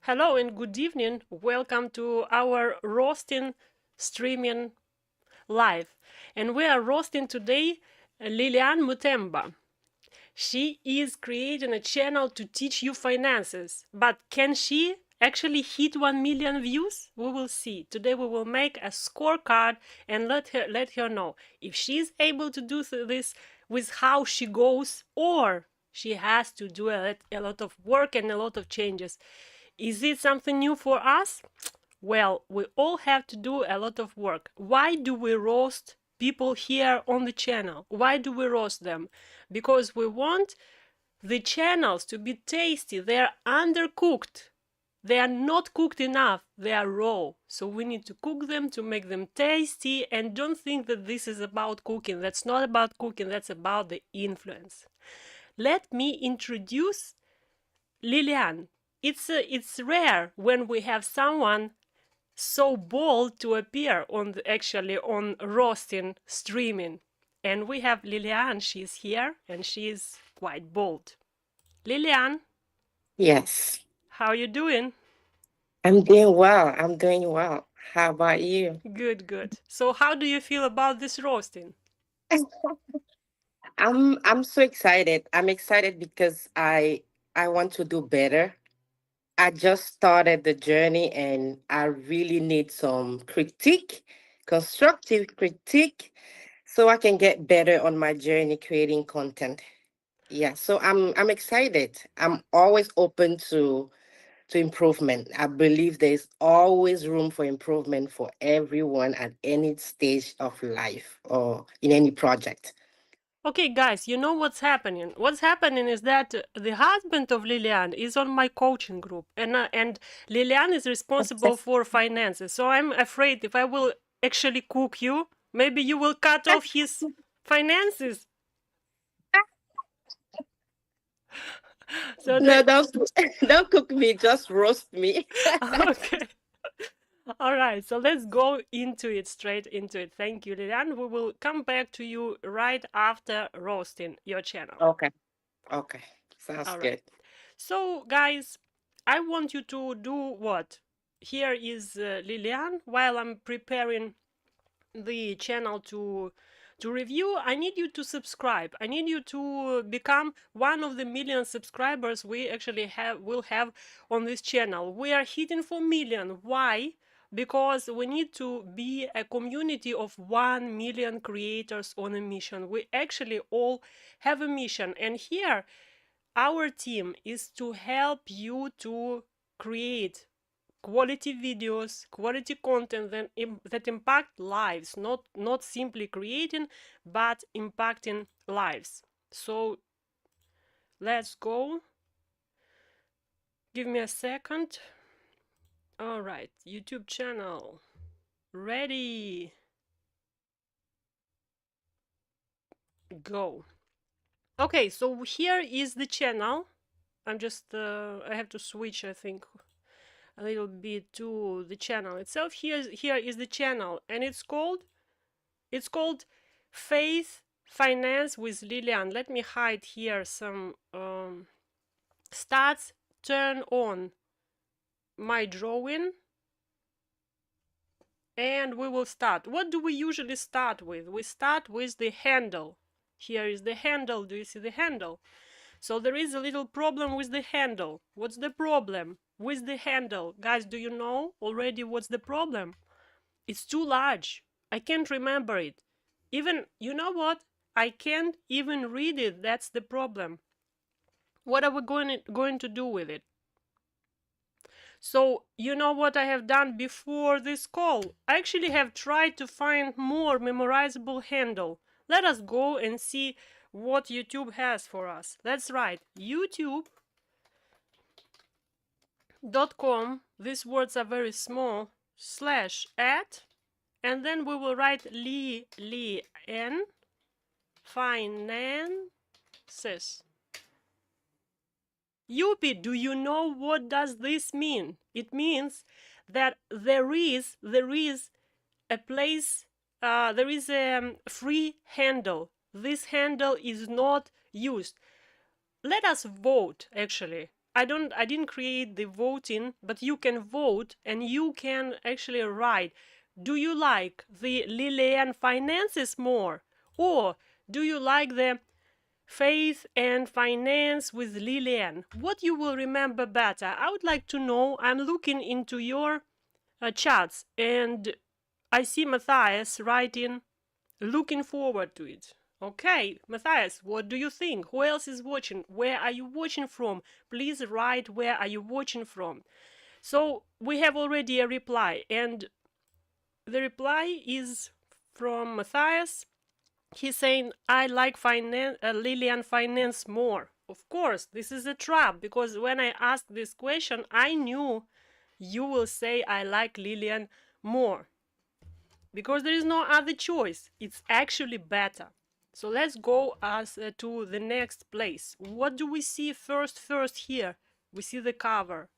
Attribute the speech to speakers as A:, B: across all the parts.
A: Hello and good evening. Welcome to our roasting streaming live. And we are roasting today Liliane Mutemba. She is creating a channel to teach you finances. But can she actually hit 1 million views? We will see. Today we will make a scorecard and let her know if she's able to do this with how she goes, or she has to do a lot of work and a lot of changes. Is it something new for us? Well, we all have to do a lot of work. Why do we roast people here on the channel? Why do we roast them? Because we want the channels to be tasty. They are undercooked. They are not cooked enough. They are raw. So we need to cook them to make them tasty. And don't think that this is about cooking. That's not about cooking. That's about the influence. Let me introduce Liliane. It's rare when we have someone so bold to appear on roasting streaming, and we have Liliane. She's here and she's quite bold. Liliane,
B: Yes,
A: how are you doing?
B: I'm doing well. I'm doing well. How about you?
A: Good. So how do you feel about this roasting?
B: I'm so excited. I'm excited because I want to do better. I just started the journey and I really need some critique, constructive critique, so I can get better on my journey creating content. Yeah, so I'm excited. I'm always open to improvement. I believe there's always room for improvement for everyone at any stage of life or in any project.
A: Okay, guys, you know what's happening? What's happening is that the husband of Liliane is on my coaching group, and Liliane is responsible for finances. So I'm afraid if I will actually cook you, maybe you will cut off his finances. So
B: No,
A: the
B: don't don't cook me, just roast me.
A: okay. All right, so let's go into it, straight into it. Thank you, Liliane. We will come back to you right after roasting your channel.
B: Okay. Okay. Sounds
A: All right.
B: good.
A: So, guys, I want you to do what? Here is Liliane. While I'm preparing the channel to review, I need you to subscribe. I need you to become one of the million subscribers we actually will have on this channel. We are hitting 4 million. Why? Because we need to be a community of 1 million creators on a mission. We actually all have a mission, and here our team is to help you to create quality videos, quality content that impact lives, not simply creating, but impacting lives. So let's go. Give me a second. All right, YouTube channel ready. Go. Okay, so here is the channel. I'm just I have to switch, I think, a little bit to the channel itself. Here is the channel, and it's called Faith Finance with Liliane. Let me hide here some stats. Turn on my drawing, and we will start. What do we usually start with? We start with the handle. Here is the handle. Do you see the handle? So there is a little problem with the handle. What's the problem with the handle? Guys, do you know already what's the problem? It's too large. I can't remember it. Even, you know what? I can't even read it. That's the problem. What are we going to do with it? So, you know what I have done before this call? I actually have tried to find more memorizable handle. Let us go and see what YouTube has for us. Let's write youtube.com. These words are very small. /@ and then we will write Liliane finances. Yuppie, do you know what does this mean? It means that there is a place, there is a free handle. This handle is not used. Let us vote, actually. I didn't create the voting, but you can vote and you can actually write, do you like the Lilian finances more, or do you like the faith and finance with Lilian? What you will remember better? I would like to know. I'm looking into your chats and I see Matthias writing, looking forward to it. Okay, Matthias, what do you think? Who else is watching? Where are you watching from? Please write where are you watching from. So we have already a reply, and the reply is from Matthias. He's saying, I like Lilian finance more. Of course, this is a trap, because when I asked this question, I knew you will say I like Lilian more, because there is no other choice. It's actually better. So let's go to the next place. What do we see first here? We see the cover.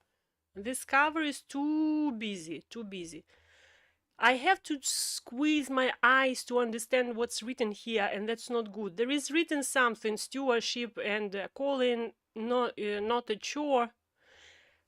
A: This cover is too busy, too busy. I have to squeeze my eyes to understand what's written here, and that's not good. There is written something, stewardship and calling, not a chore,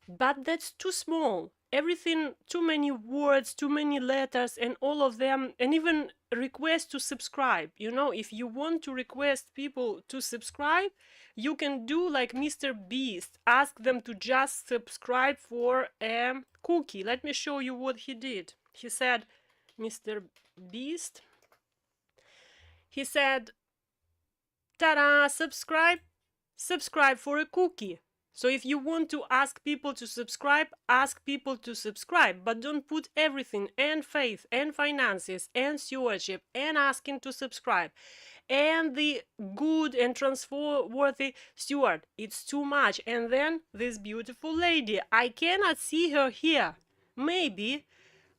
A: but that's too small. Everything, too many words, too many letters, and all of them, and even request to subscribe. You know, if you want to request people to subscribe, you can do like Mr. Beast, ask them to just subscribe for a cookie. Let me show you what he did. He said, Mr. Beast, he said, ta-da, subscribe for a cookie. So if you want to ask people to subscribe, ask people to subscribe, but don't put everything, and faith and finances and stewardship and asking to subscribe and the good and trustworthy steward. It's too much. And then this beautiful lady, I cannot see her here. Maybe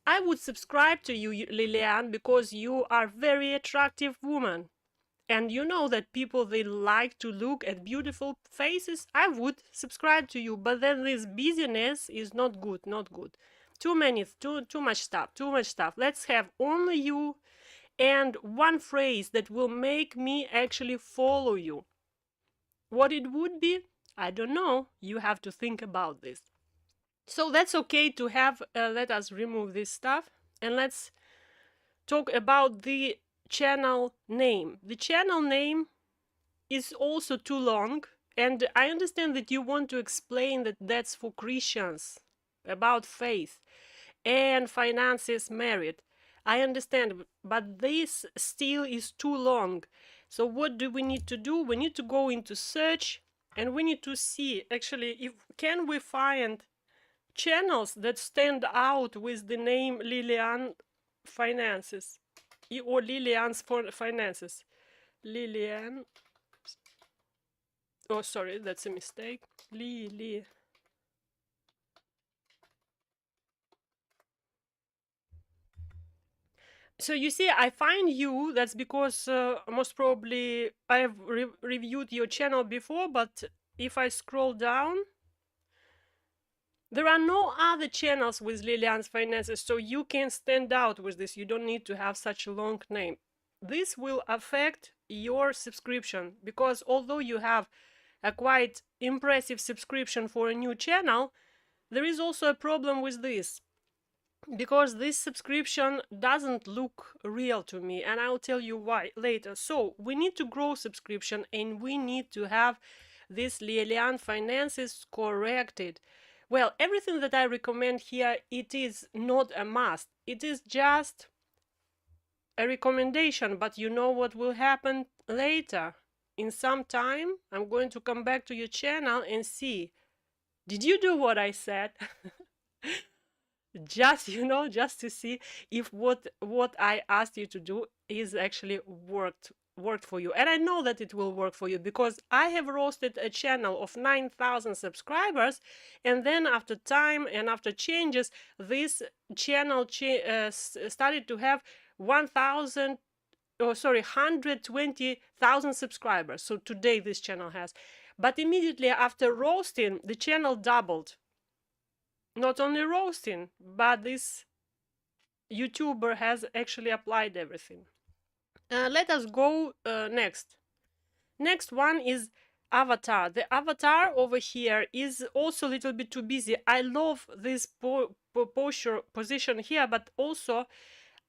A: I would subscribe to you, Lilian, because you are very attractive woman. And you know that people, they like to look at beautiful faces. I would subscribe to you, but then this busyness is not good, not good. Too much stuff. Let's have only you and one phrase that will make me actually follow you. What it would be, I don't know. You have to think about this. So that's okay to have. Let us remove this stuff and let's talk about the channel name. The channel name is also too long, and I understand that you want to explain that that's for Christians, about faith and finances, merit. I understand, but this still is too long. So what do we need to do? We need to go into search and we need to see actually if can we find channels that stand out with the name Lilian Finances or Lilian's Finances. Lilian. Oh, sorry, that's a mistake. Lili. So you see, I find you. That's because most probably I have reviewed your channel before, but if I scroll down, there are no other channels with Lilian's Finances, so you can stand out with this. You don't need to have such a long name. This will affect your subscription, because although you have a quite impressive subscription for a new channel, there is also a problem with this, because this subscription doesn't look real to me, and I'll tell you why later. So we need to grow subscription and we need to have this Lilian Finances corrected. Well, everything that I recommend here, it is not a must. It is just a recommendation, but you know what will happen later. In some time, I'm going to come back to your channel and see, did you do what I said? Just, just to see if what I asked you to do is actually worked for you. And I know that it will work for you, because I have roasted a channel of 9,000 subscribers, and then after time and after changes, this channel started to have 120,000 subscribers. So today this channel has, but immediately after roasting, the channel doubled. Not only roasting, but this YouTuber has actually applied everything. Let us go next. Next one is avatar. The avatar over here is also a little bit too busy. I love this position here, but also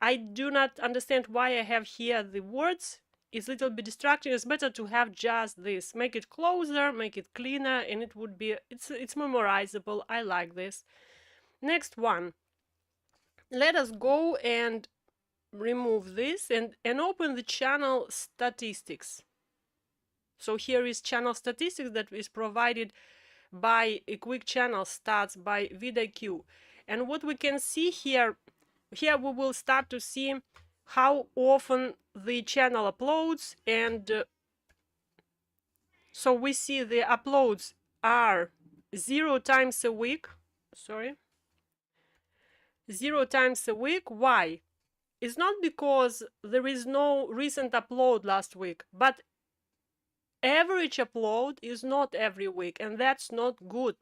A: I do not understand why I have here the words. It's a little bit distracting. It's better to have just this. Make it closer, make it cleaner, and it would be, it's memorizable. I like this. Next one. Let us go and remove this and open the channel statistics. So here is channel statistics that is provided by a quick channel stats by vidIQ. And what we can see here we will start to see how often the channel uploads, and so we see the uploads are 0 times a week. 0 times a week. Why? It's not because there is no recent upload last week, but average upload is not every week, and that's not good.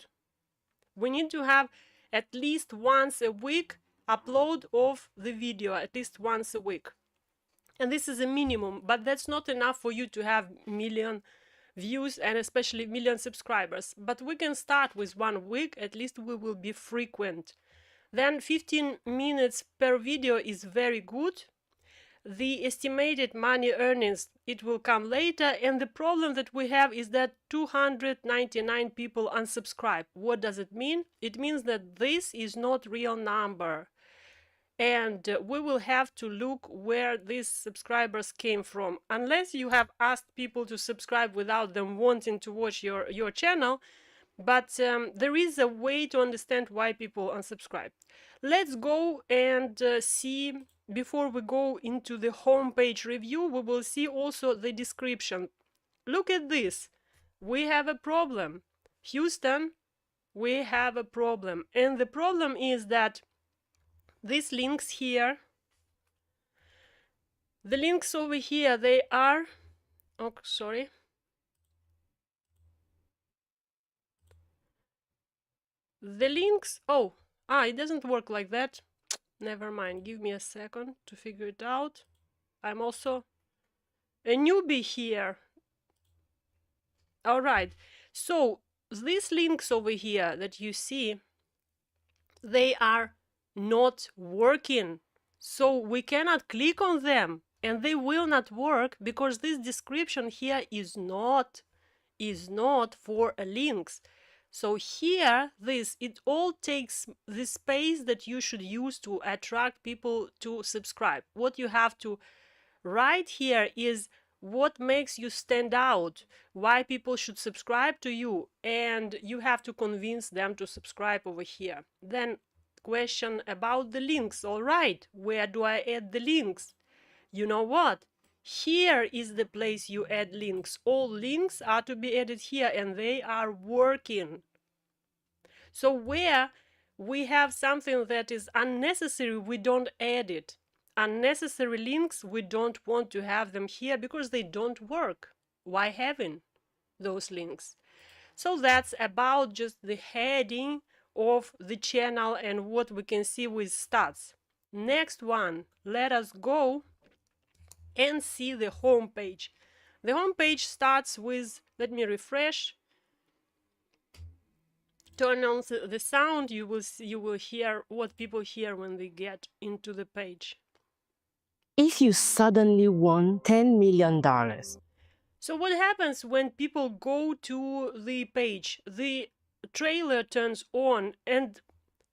A: We need to have at least once a week upload of the video, at least once a week. And this is a minimum, but that's not enough for you to have million views and especially million subscribers. But we can start with 1 week, at least we will be frequent. Then 15 minutes per video is very good. The estimated money earnings, it will come later, and the problem that we have is that 299 people unsubscribe. What does it mean? It means that this is not real number, and we will have to look where these subscribers came from. Unless you have asked people to subscribe without them wanting to watch your channel, but there is a way to understand why people unsubscribe. Let's go and see. Before we go into the homepage review, we will see also the description. Look at this. We have a problem. Houston, we have a problem. And the problem is that these links here, the links over here, they are, oh, sorry. The links, it doesn't work like that. Never mind, give me a second to figure it out. I'm also a newbie here. All right, so these links over here that you see, they are not working. So we cannot click on them, and they will not work because this description here is not for links. So here, it all takes the space that you should use to attract people to subscribe. What you have to write here is what makes you stand out, why people should subscribe to you, and you have to convince them to subscribe over here. Then question about the links. All right, where do I add the links? You know what? Here is the place you add links. All links are to be added here, and they are working. So where we have something that is unnecessary, we don't add it. Unnecessary links, we don't want to have them here because they don't work. Why having those links? So that's about just the heading of the channel and what we can see with stats. Next one, let us go and see the home page. The home page starts with, let me refresh. Turn on the sound, you will hear what people hear when they get into the page.
C: If you suddenly won $10 million.
A: So what happens when people go to the page? The trailer turns on, and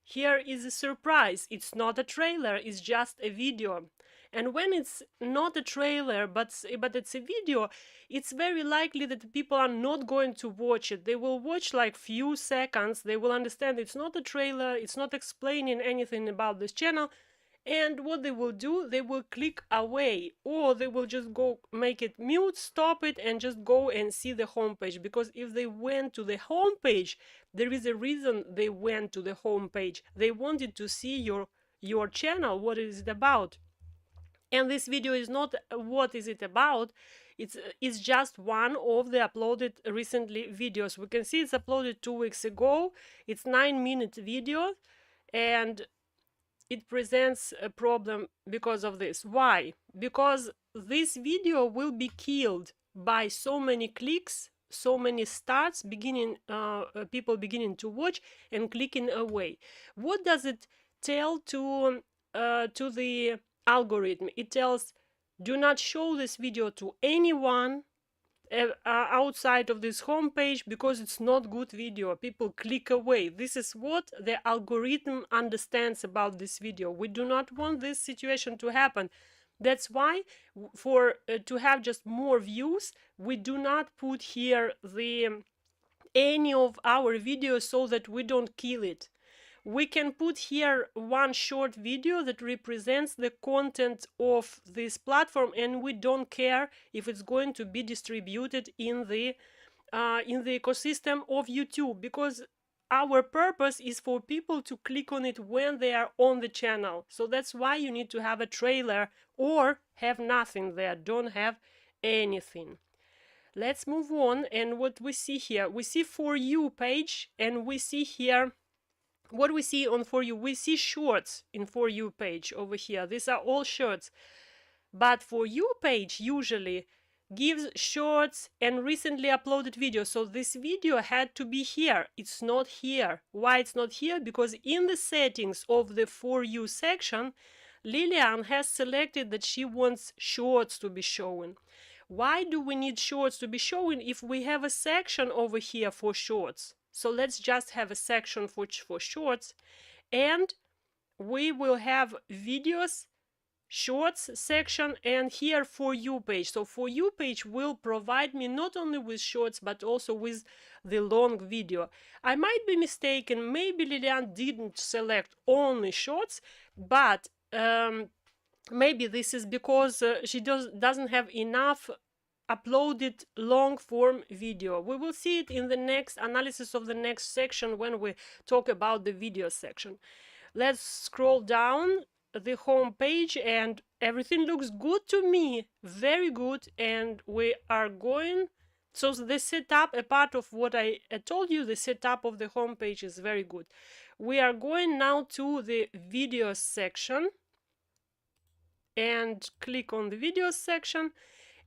A: here is a surprise. It's not a trailer, it's just a video. And when it's not a trailer, but it's a video, it's very likely that people are not going to watch it. They will watch like few seconds. They will understand it's not a trailer. It's not explaining anything about this channel. And what they will do, they will click away, or they will just go make it mute, stop it, and just go and see the homepage. Because if they went to the homepage, there is a reason they went to the homepage. They wanted to see your channel, what is it about. And this video is not what is it about. It's just one of the uploaded recently videos. We can see it's uploaded 2 weeks ago. It's 9-minute video, and it presents a problem because of this. Why? Because this video will be killed by so many clicks, so many starts, people beginning to watch and clicking away. What does it tell to the algorithm? It tells, do not show this video to anyone outside of this homepage because it's not good video. People click away. This is what the algorithm understands about this video. We do not want this situation to happen. That's why for to have just more views, we do not put here the any of our videos so that we don't kill it. We can put here one short video that represents the content of this platform, and we don't care if it's going to be distributed in the ecosystem of YouTube, because our purpose is for people to click on it when they are on the channel. So that's why you need to have a trailer or have nothing there, don't have anything. Let's move on. And what we see here, we see For You page, and we see here what we see on For You. We see shorts in For You page over here. These are all shorts. But For You page usually gives shorts and recently uploaded videos. So this video had to be here. It's not here. Why it's not here? Because in the settings of the For You section, Lilian has selected that she wants shorts to be shown. Why do we need shorts to be shown if we have a section over here for shorts? So let's just have a section for shorts, and we will have videos, shorts section, and here For You page. So For You page will provide me not only with shorts but also with the long video. I might be mistaken, maybe Lilian didn't select only shorts, but maybe this is because she doesn't have enough uploaded long form video. We will see it in the next analysis of the next section when we talk about the video section. Let's scroll down the home page, and everything looks good to me, very good. And we are going, so the setup, a part of what I told you, the setup of the home page is very good. We are going now to the video section and click on the videos section,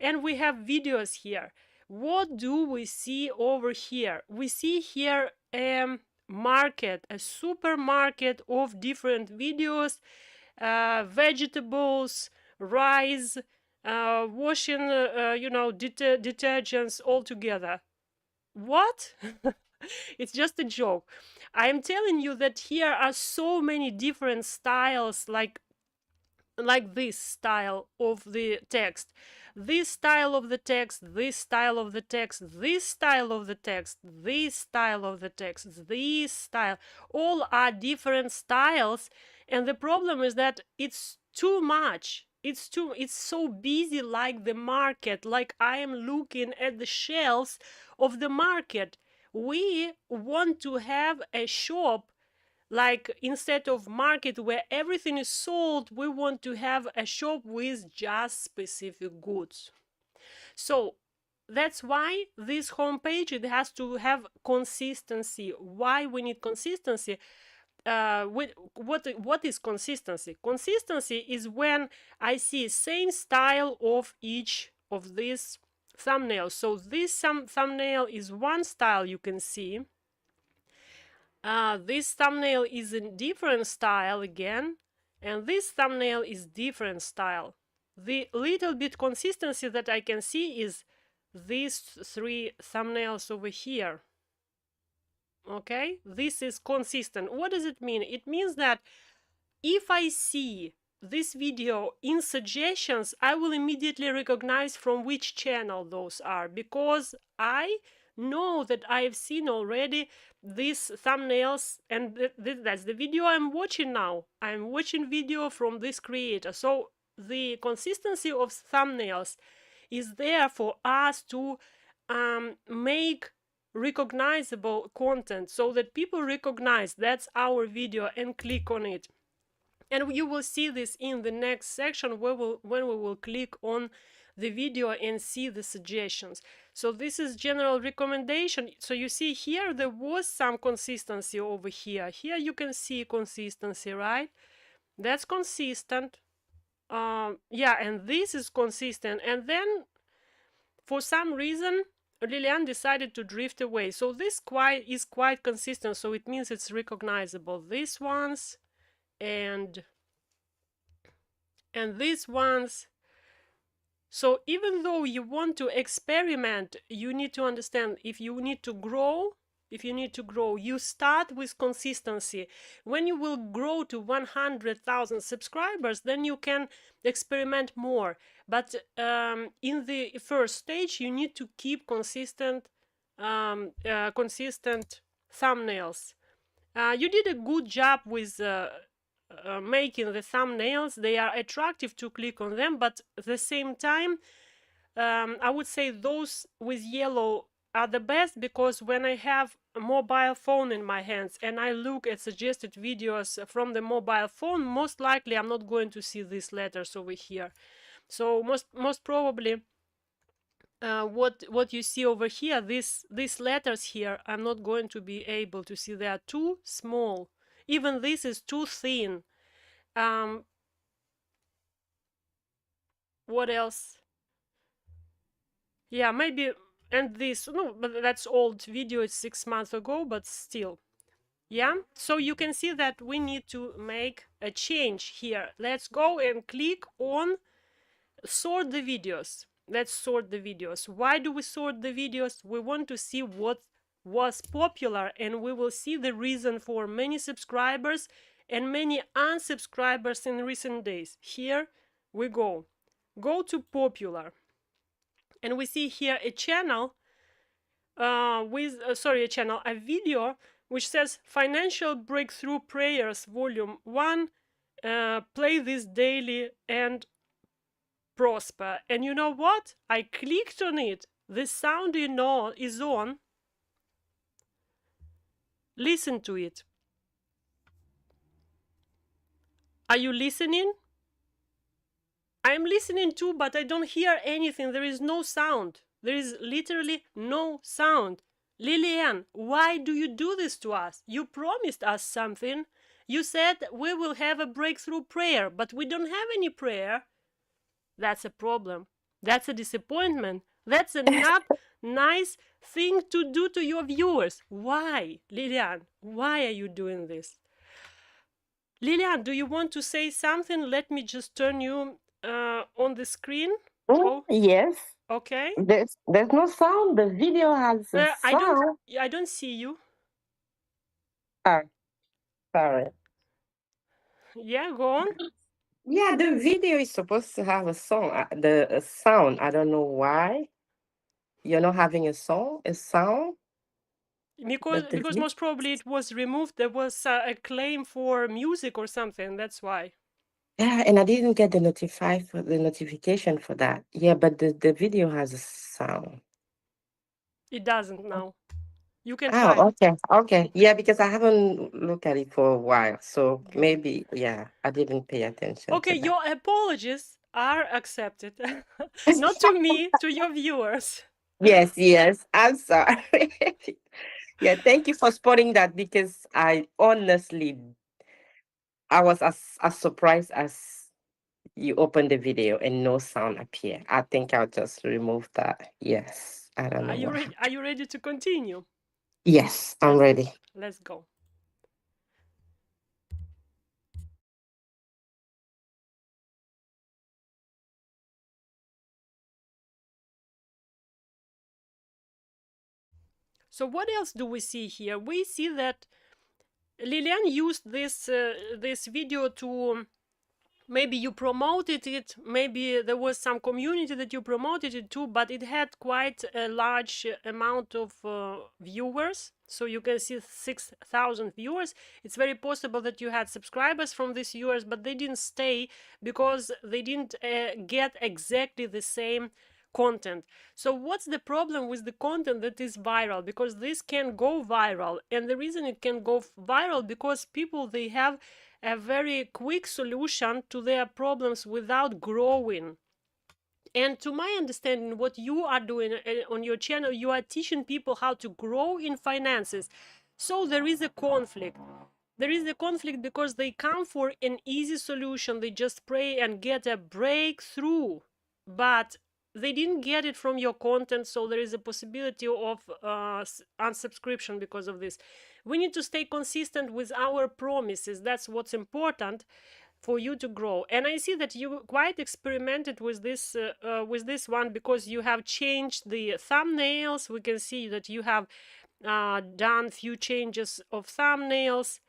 A: and we have videos here. What do we see over here? We see here a market, a supermarket of different videos, vegetables, rice, washing, detergents all together. What? It's just a joke. I am telling you that here are so many different styles, like this style of the text, this style of the text, this style of the text, this style of the text, this style of the text, this style, all are different styles. And the problem is that it's too much. It's so busy, like the market, like I am looking at the shelves of the market. We want to have a shop, like instead of market where everything is sold, we want to have a shop with just specific goods. So that's why this homepage, it has to have consistency. Why we need consistency? What is consistency? Consistency is when I see same style of each of these thumbnails. So this thumbnail is one style, you can see. This thumbnail is in different style again, and this thumbnail is different style. The little bit consistency that I can see is these three thumbnails over here. Okay, this is consistent. What does it mean? It means that if I see this video in suggestions, I will immediately recognize from which channel those are, because I know that I have seen already these thumbnails, and that's the video I'm watching now. I'm watching video from this creator. So the consistency of thumbnails is there for us to make recognizable content, so that people recognize that's our video and click on it. And you will see this in the next section when we will click on the video and see the suggestions. So this is general recommendation. So you see here there was some consistency over here. Here you can see consistency, right? That's consistent. Yeah, and this is consistent. And then for some reason Lilian decided to drift away. So this is quite consistent, so it means it's recognizable. These ones and these ones. So even though you want to experiment, you need to understand if you need to grow, you start with consistency. When you will grow to 100,000 subscribers, then you can experiment more. But in the first stage, you need to keep consistent thumbnails. You did a good job with making the thumbnails. They are attractive to click on them, but at the same time, I would say those with yellow are the best, because when I have a mobile phone in my hands and I look at suggested videos from the mobile phone, most likely I'm not going to see these letters over here. So most probably what you see over here, these letters here, I'm not going to be able to see. They are too small. Even this is too thin. What else? Yeah, maybe. And this, no, but that's old video, it's 6 months ago, but still. Yeah, so you can see that we need to make a change here. Let's go and click on sort the videos. Let's sort the videos. Why do we sort the videos? We want to see what was popular, and we will see the reason for many subscribers and many unsubscribers in recent days. Here we go. Go to popular, and we see here a channel a video which says Financial Breakthrough Prayers Volume 1, play this daily and prosper. And you know what? I clicked on it. The sound is on. Listen to it. Are you listening? I'm listening too, but I don't hear anything. There is no sound. There is literally no sound. Lilian, why do you do this to us? You promised us something. You said we will have a breakthrough prayer, but we don't have any prayer. That's a problem. That's a disappointment. That's a not nice thing to do to your viewers. Why, Lilian? Why are you doing this? Lilian, do you want to say something? Let me just turn you on the screen.
C: Oh, yes.
A: Okay.
C: There's no sound. The video has a sound.
A: I don't see you.
C: Ah, sorry.
A: Yeah, go on.
B: Yeah, the video is supposed to have a song, a sound. I don't know why you're not having a sound.
A: Because most probably it was removed. There was a claim for music or something. That's why.
B: Yeah, and I didn't get the notification for that. Yeah, but the video has a sound.
A: It doesn't now. You can try.
B: Oh, okay. Yeah, because I haven't looked at it for a while, so
A: Good.
B: maybe I didn't pay attention.
A: Okay,
B: to that.
A: your apologies are accepted. Not to me, to your viewers.
B: Yes, I'm sorry. Yeah, thank you for spotting that, because I was as surprised as you opened the video and no sound appear. I think I'll just remove that. Yes, I don't know why.
A: Are you ready to continue?
B: Yes, I'm ready.
A: Let's go. So what else do we see here? We see that Lilian used this video to, maybe you promoted it, maybe there was some community that you promoted it to, but it had quite a large amount of viewers. So you can see 6,000 viewers. It's very possible that you had subscribers from these viewers, but they didn't stay because they didn't get exactly the same content. So what's the problem with the content that is viral? Because this can go viral, and the reason it can go viral because people, they have a very quick solution to their problems without growing. And to my understanding, what you are doing on your channel, you are teaching people how to grow in finances. So there is a conflict. There is a conflict because they come for an easy solution. They just pray and get a breakthrough. But they didn't get it from your content, so there is a possibility of unsubscription because of this. We need to stay consistent with our promises. That's what's important for you to grow. And I see that you quite experimented with this one, because you have changed the thumbnails. We can see that you have done few changes of thumbnails,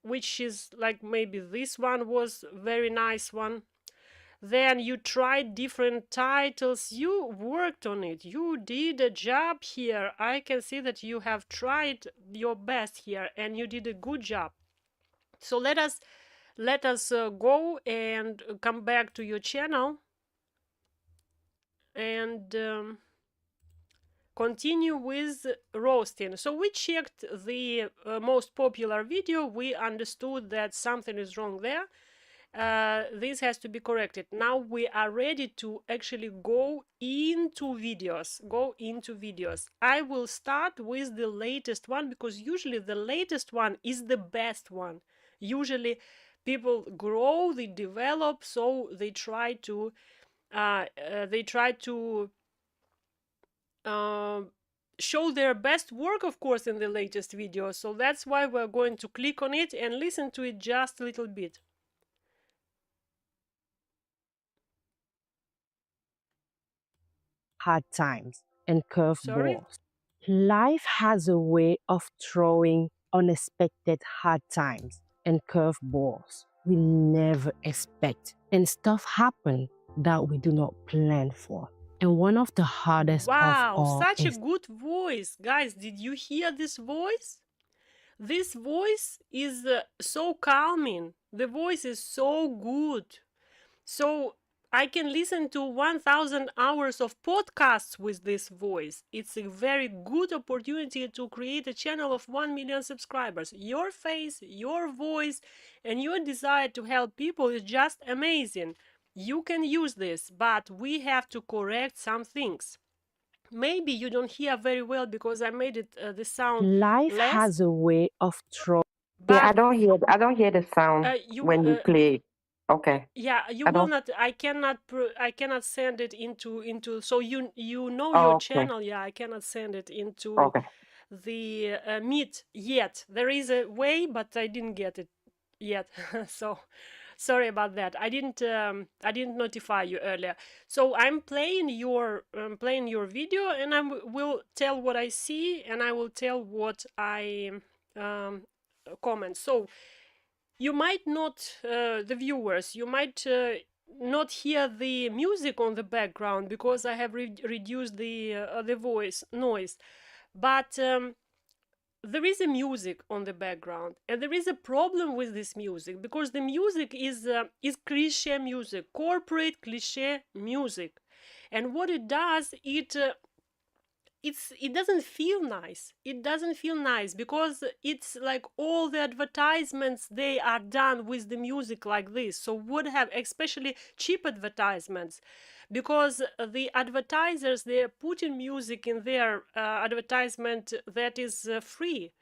A: which is like, maybe this one was very nice one. Then you tried different titles. You worked on it. You did a job here. I can see that you have tried your best here, and you did a good job. So let us go and come back to your channel and continue with roasting. So we checked the most popular video. We understood that something is wrong there. This has to be corrected. Now we are ready to actually go into videos. I will start with the latest one, because usually the latest one is the best one. Usually people grow, they develop, so they try to show their best work, of course, in the latest video. So that's why we're going to click on it and listen to it just a little bit.
C: Hard times and
A: Sorry?
C: curveballs. Life has a way of throwing unexpected hard times and curveballs we never expect. And stuff happen that we do not plan for. And one of the hardest of
A: Wow,
C: all
A: such a
C: is
A: good voice. Guys, did you hear this voice? This voice is so calming. The voice is so good. So I can listen to 1,000 hours of podcasts with this voice. It's a very good opportunity to create a channel of 1 million subscribers. Your face, your voice, and your desire to help people is just amazing. You can use this, but we have to correct some things. Maybe you don't hear very well because I made it the sound
C: life
A: less,
C: has a way of throwing.
B: Yeah,
A: but
B: I don't hear the sound when you play. Okay.
A: yeah, you
B: I
A: will
B: don't.
A: not. I cannot send it into. So you know your
B: Oh, okay.
A: channel. Yeah, I cannot send it into
B: Okay.
A: the Meet yet. There is a way, but I didn't get it yet. So sorry about that. I didn't notify you earlier. So I'm playing your video, and I will tell what I see, and I will tell what I comment. So you might not, the viewers, you might not hear the music on the background, because I have reduced the voice noise, but there is a music on the background, and there is a problem with this music, because the music is cliche music, corporate cliche music, and what it does, it doesn't feel nice. It doesn't feel nice, because it's like all the advertisements, they are done with the music like this. So would have, especially cheap advertisements, because the advertisers, they're putting music in their advertisement that is free.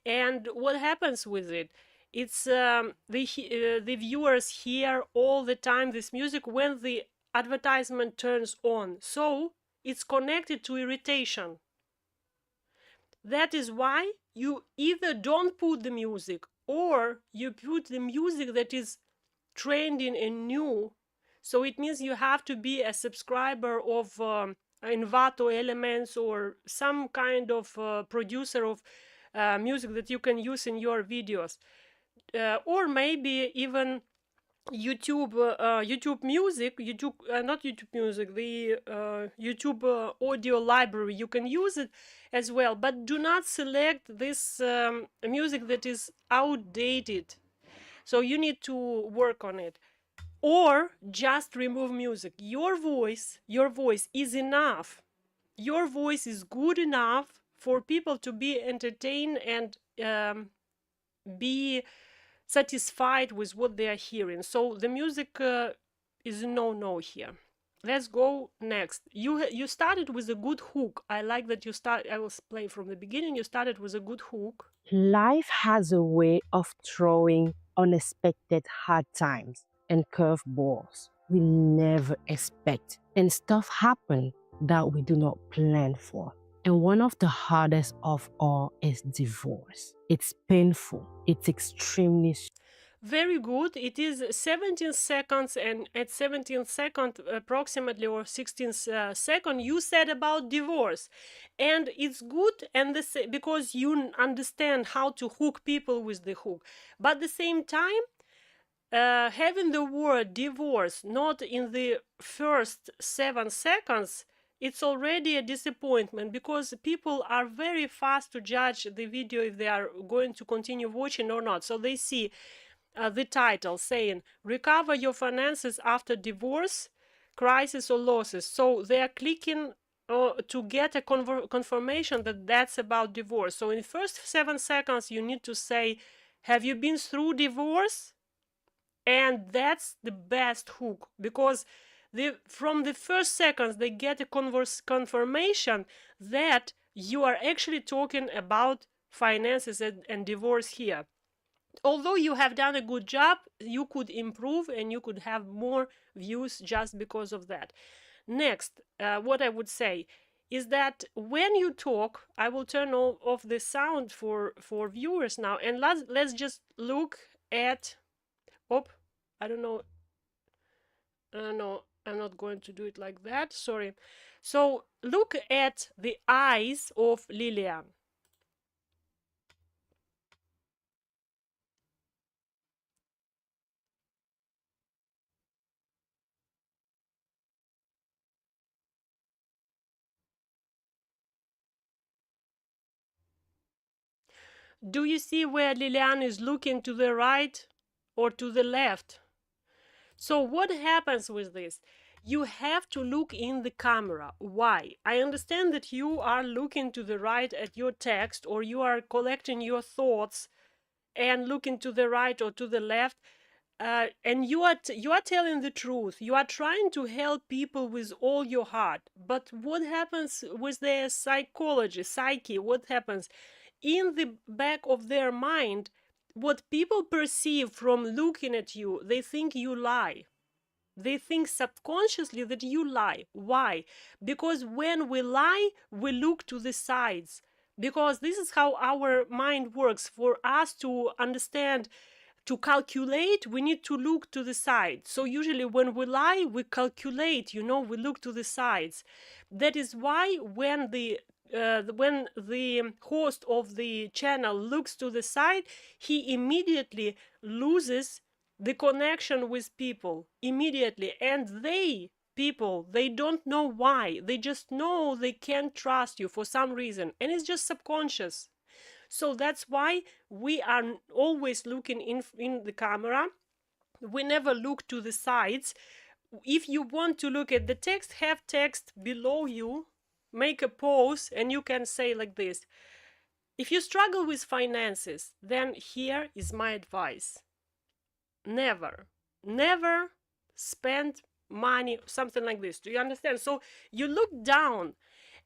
A: And what happens with it, it's the viewers hear all the time this music when the advertisement turns on, so it's connected to irritation. That is why you either don't put the music, or you put the music that is trending and new. So it means you have to be a subscriber of Envato Elements, or some kind of producer of music that you can use in your videos, or maybe even YouTube Music, not YouTube Music, the YouTube audio library. You can use it as well, but do not select this music that is outdated. So you need to work on it, or just remove music. Your voice is enough. Your voice is good enough for people to be entertained and be satisfied with what they are hearing. So the music is a no here. Let's go next. You started with a good hook. I like that you start. I will play from the beginning. You started with a good hook.
C: Life has a way of throwing unexpected hard times and curveballs we never expect, and stuff happen that we do not plan for. And one of the hardest of all is divorce. It's painful. It's extremely.
A: Very good. It is 17 seconds, and at 17 second approximately, or 16 second, you said about divorce, and it's good, and this because you understand how to hook people with the hook. But at the same time, having the word divorce not in the first 7 seconds, it's already a disappointment, because people are very fast to judge the video if they are going to continue watching or not. So they see the title saying recover your finances after divorce, crisis, or losses. So they are clicking to get a confirmation that that's about divorce. So in the first 7 seconds you need to say, have you been through divorce? And that's the best hook, because from the first seconds they get a confirmation that you are actually talking about finances and divorce here. Although you have done a good job, you could improve and you could have more views just because of that. Next, what I would say is that when you talk, I will turn off the sound for viewers now, and let's just look at, I don't know, no, I'm not going to do it like that, sorry. So look at the eyes of Lilian. Do you see where Lilian is looking to the right or to the left? So what happens with this? You have to look in the camera. Why? I understand that you are looking to the right at your text, or you are collecting your thoughts and looking to the right or to the left, and you are telling the truth. You are trying to help people with all your heart. But what happens with their psyche? What happens in the back of their mind? What people perceive from looking at you, they think you lie. They think subconsciously that you lie. Why? Because when we lie, we look to the sides. Because this is how our mind works. For us to understand, to calculate, we need to look to the side. So usually when we lie, we calculate, we look to the sides. That is why when the host of the channel looks to the side, he immediately loses the connection with people immediately, and they don't know why. They just know they can't trust you for some reason, and it's just subconscious. So that's why we are always looking in the camera. We never look to the sides. If you want to look at the text, have text below you, make a pause, and you can say like this: if you struggle with finances, then here is my advice. Never spend money, something like this. Do you understand? So you look down,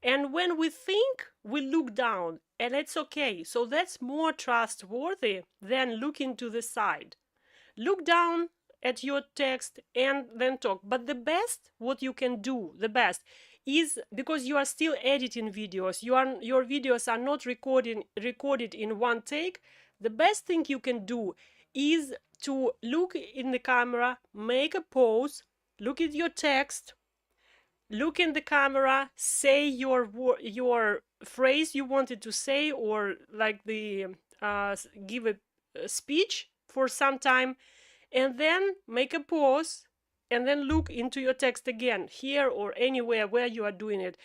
A: and when we think, we look down, and it's okay. So that's more trustworthy than looking to the side. Look down at your text and then talk. But the best, what you can do, the best, is, because you are still editing videos, your videos are not recorded in one take. The best thing you can do is to look in the camera, make a pause, look at your text, look in the camera, say your phrase you wanted to say, or like give a speech for some time, and then make a pause, and then look into your text again, here or anywhere where you are doing it,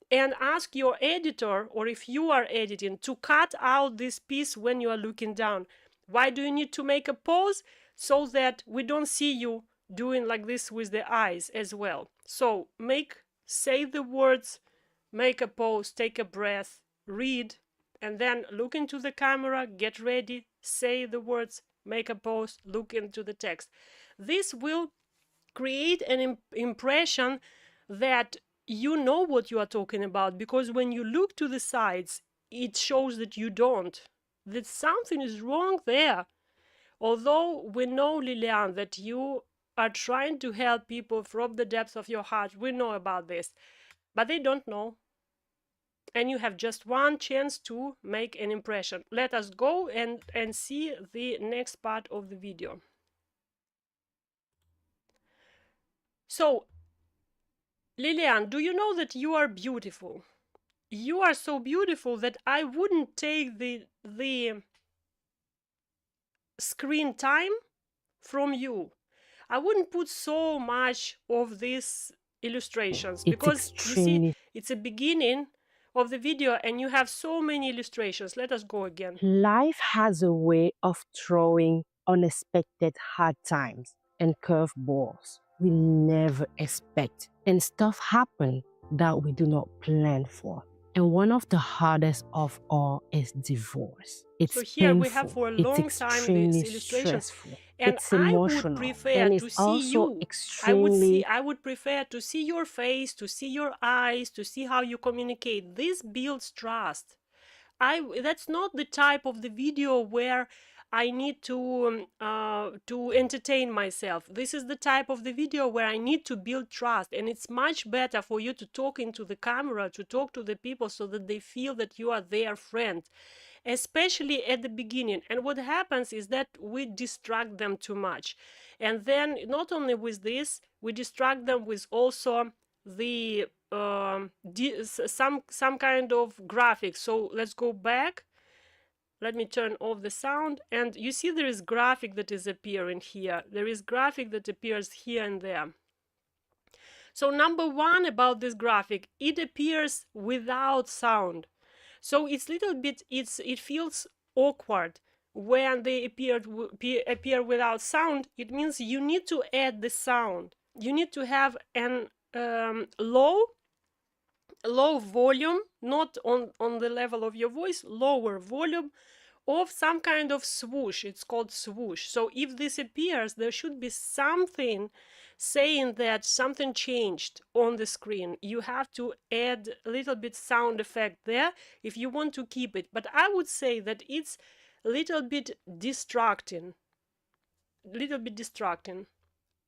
A: and ask your editor, or if you are editing, to cut out this piece when you are looking down. Why do you need to make a pause? So that we don't see you doing like this with the eyes as well. So say the words, make a pause, take a breath, read, and then look into the camera, get ready, say the words, make a pause, look into the text. This will create an impression that you know what you are talking about, because when you look to the sides, it shows that you don't, that something is wrong there. Although we know, Lilian, that you are trying to help people from the depths of your heart. We know about this, but they don't know. And you have just one chance to make an impression. Let us go and see the next part of the video. So, Lilian, do you know that you are beautiful? You are so beautiful that I wouldn't take the screen time from you. I wouldn't put so much of these illustrations because you see, it's a beginning of the video and you have so many illustrations. Let us go again.
C: Life has a way of throwing unexpected hard times and curveballs we never expect, and stuff happen that we do not plan for. And one of the hardest of all is divorce. It's
A: So here
C: painful,
A: we have for a long time these illustrations,
C: stressful,
A: and
C: it's
A: I
C: emotional,
A: would prefer
C: and
A: to
C: it's
A: see
C: also
A: you.
C: extremely
A: I would prefer to see your face, to see your eyes, to see how you communicate. This builds trust. That's not the type of the video where I need to entertain myself. This is the type of the video where I need to build trust, and it's much better for you to talk into the camera, to talk to the people so that they feel that you are their friend, especially at the beginning. And what happens is that we distract them too much, and then not only with this, we distract them with also the some kind of graphics. So let's go back. Let me turn off the sound, and you see there is graphic that is appearing here. There is graphic that appears here and there. So number one about this graphic, it appears without sound. So it's little bit, it feels awkward when they appear without sound. It means you need to add the sound. You need to have an low volume, not on the level of your voice, lower volume of some kind of swoosh. It's called swoosh. So if this appears, there should be something saying that something changed on the screen. You have to add a little bit sound effect there if you want to keep it. But I would say that it's a little bit distracting.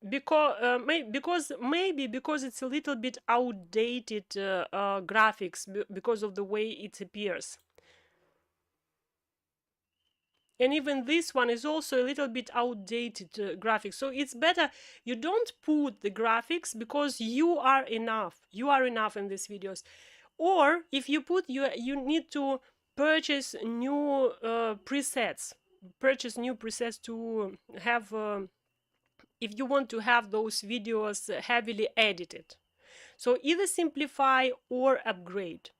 A: Because because it's a little bit outdated graphics because of the way it appears. And even this one is also a little bit outdated graphics. So it's better you don't put the graphics because you are enough. You are enough in these videos. Or if you put, you need to purchase new presets. Purchase new presets to have, if you want to have those videos heavily edited. So either simplify or upgrade.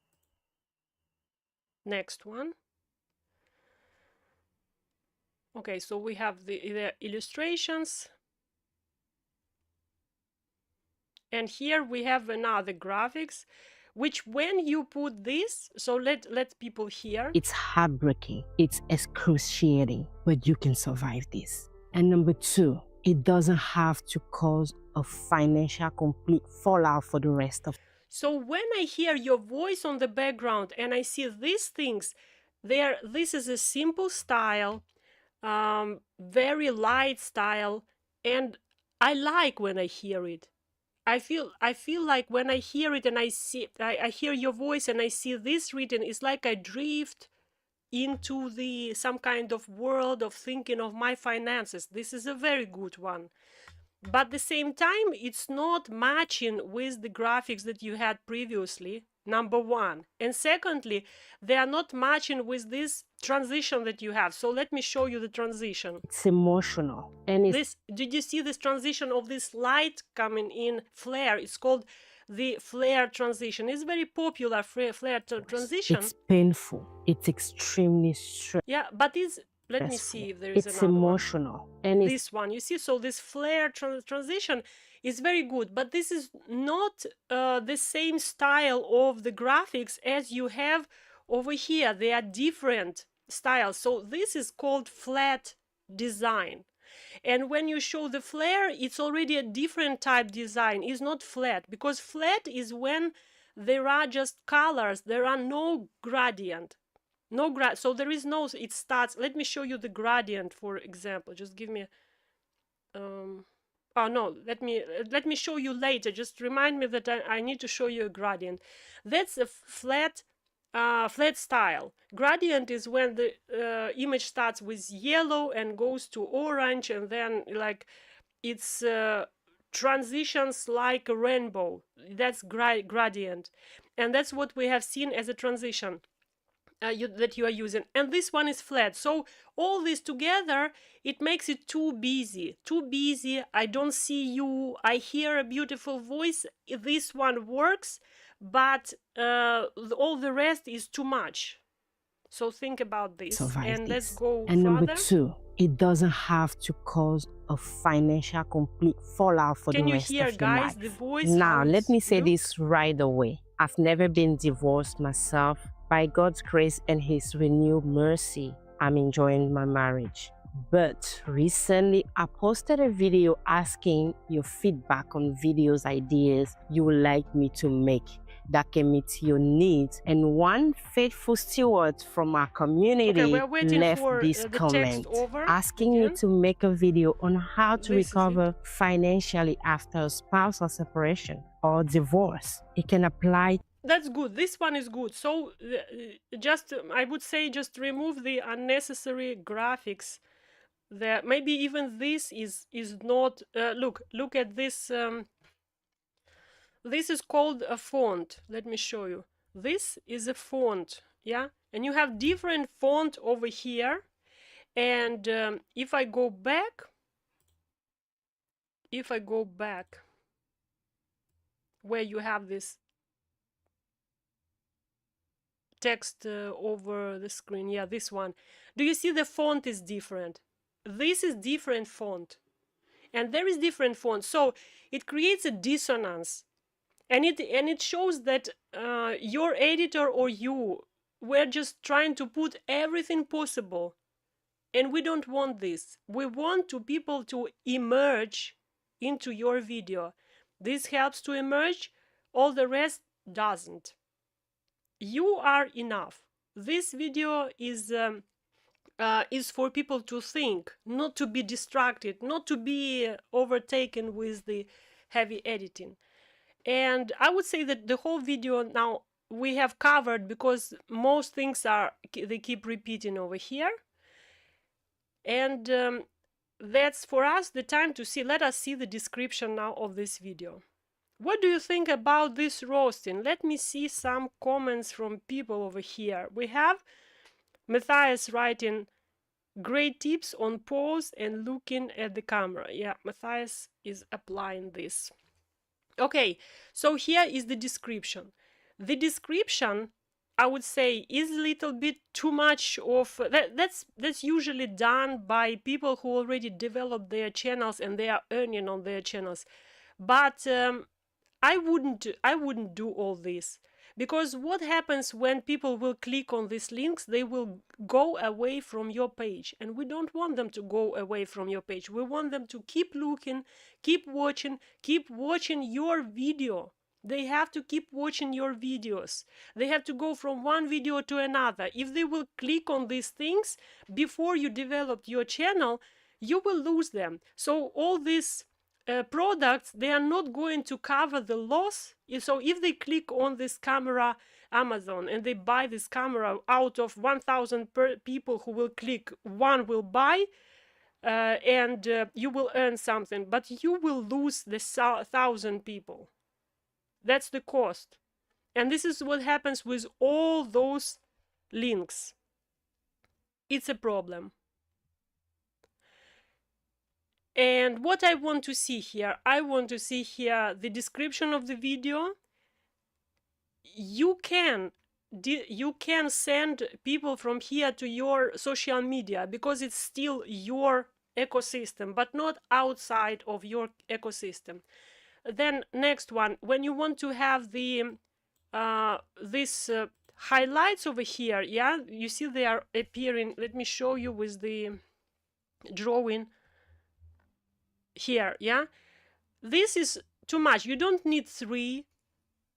A: Next one. Okay, so we have the illustrations. And here we have another graphics, which when you put this, so let people hear.
C: It's heartbreaking, it's excruciating, but you can survive this. And number two, it doesn't have to cause a financial complete fallout for the rest of.
A: So when I hear your voice on the background and I see these things, this is a simple style, very light style, and I like when I hear it. I feel like when I hear it and I hear your voice and I see this written, it's like I drift into some kind of world of thinking of my finances. This is a very good one. But at the same time, it's not matching with the graphics that you had previously, number one. And secondly, they are not matching with this transition that you have. So let me show you the transition.
C: It's emotional. And
A: did you see this transition of this light coming in flare? It's called the flare transition. It's very popular, flare transition.
C: It's painful. It's extremely stressful.
A: Yeah, but let me see if there is
C: it's
A: another
C: emotional.
A: one.
C: And
A: this one, you see, so this flare transition is very good, but this is not the same style of the graphics as you have over here. They are different styles. So this is called flat design. And when you show the flare, it's already a different type design. It's not flat, because flat is when there are just colors. There are no gradient. So there is no, it starts, let me show you the gradient, for example. Just give me Oh no, let me show you later. Just remind me that I need to show you a gradient. That's a flat style. Gradient is when the image starts with yellow and goes to orange, and then like it's transitions like a rainbow. That's gradient, and that's what we have seen as a transition. That you are using, and this one is flat. So all this together, it makes it too busy. I don't see you, I hear a beautiful voice. This one works, but all the rest is too much. So think about this, and let's go
C: and
A: further.
C: Number 2, it doesn't have to cause a financial complete fallout for the rest of your life.
A: The voice?
C: Now, let me say this right away. I've never been divorced myself. By God's grace and His renewed mercy, I'm enjoying my marriage. But recently, I posted a video asking your feedback on videos ideas you would like me to make that can meet your needs. And one faithful steward from our community left this comment asking me to make a video on how to recover financially after a spousal separation or divorce. It can apply.
A: That's good. This one is good. So just I would say just remove the unnecessary graphics. There maybe even this is not look at this. This is called a font. Let me show you. This is a font, yeah, and you have different font over here. And if I go back, where you have this text over the screen, yeah, this one, do you see the font is different? This is different font, and there is different font, so it creates a dissonance, and it shows that your editor or you were just trying to put everything possible, and we don't want this. We want people to emerge into your video. This helps to emerge, all the rest doesn't. You are enough. This video is for people to think, not to be distracted, not to be overtaken with the heavy editing. And I would say that the whole video now we have covered, because most things they keep repeating over here. And that's for us the time to see. Let us see the description now of this video. What do you think about this roasting? Let me see some comments from people over here. We have Matthias writing, great tips on pose and looking at the camera. Yeah, Matthias is applying this. Okay, so here is the description. The description, I would say, is a little bit too much of that's usually done by people who already developed their channels and they are earning on their channels. But I wouldn't do all this, because what happens when people will click on these links, they will go away from your page, and we don't want them to go away from your page. We want them to keep looking, keep watching your video. They have to keep watching your videos. They have to go from one video to another. If they will click on these things before you developed your channel, you will lose them. So all these products, they are not going to cover the loss. So if they click on this camera Amazon and they buy this camera, out of 1,000 people who will click, one will buy, and you will earn something, but you will lose the 1,000 people. That's the cost. And this is what happens with all those links. It's a problem. And what I want to see here, I want to see here the description of the video. You can send people from here to your social media, because it's still your ecosystem, but not outside of your ecosystem. Then next one, when you want to have the this highlights over here, yeah, you see they are appearing. Let me show you with the drawing here, yeah. This is too much. You don't need 3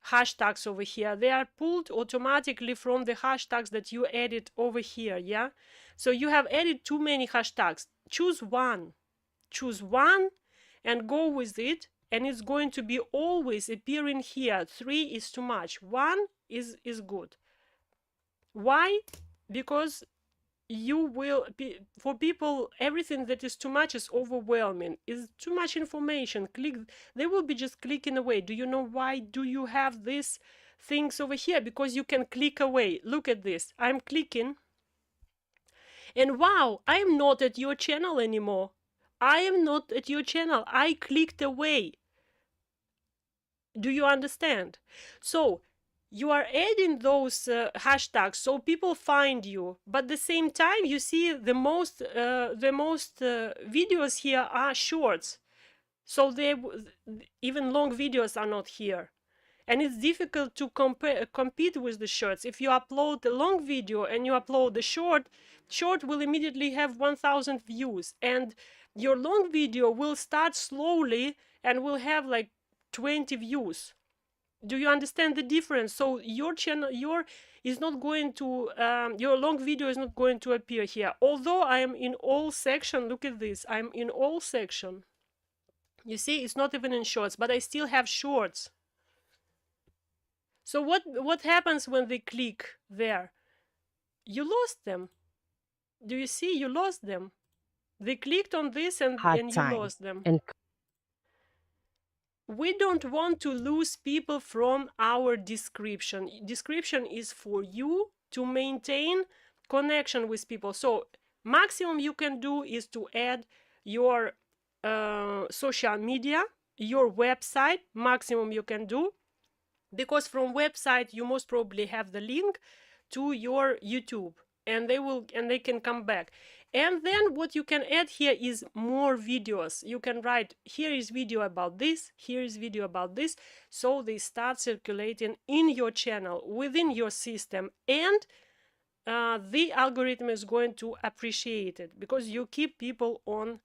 A: hashtags over here. They are pulled automatically from the hashtags that you added over here, yeah. So you have added too many hashtags. Choose one and go with it, and it's going to be always appearing here. 3 is too much, 1 is good. Why? Because you will be, for people, everything that is too much is overwhelming, is too much information. They will be just clicking away. Do you know why do you have these things over here? Because you can click away. Look at this, I'm clicking, and wow, I am not at your channel anymore. I am not at your channel, I clicked away. Do you understand? So you are adding those hashtags so people find you, but at the same time you see the most videos here are shorts, so even long videos are not here, and it's difficult to compete with the shorts. If you upload a long video and you upload a short will immediately have 1,000 views, and your long video will start slowly and will have like 20 views. Do you understand the difference? So your channel, is not going to, your long video is not going to appear here. Although I am in all section, look at this, I'm in all section. You see, it's not even in shorts, but I still have shorts. So what happens when they click there? You lost them. Do you see? You lost them. They clicked on this and you lost them.
C: And
A: we don't want to lose people from our description. Description is for you to maintain connection with people. So maximum you can do is to add your social media, your website, maximum you can do, because from website you most probably have the link to your YouTube, and they can come back. And then what you can add here is more videos. You can write, here is video about this, here is video about this, so they start circulating in your channel, within your system, and the algorithm is going to appreciate it because you keep people on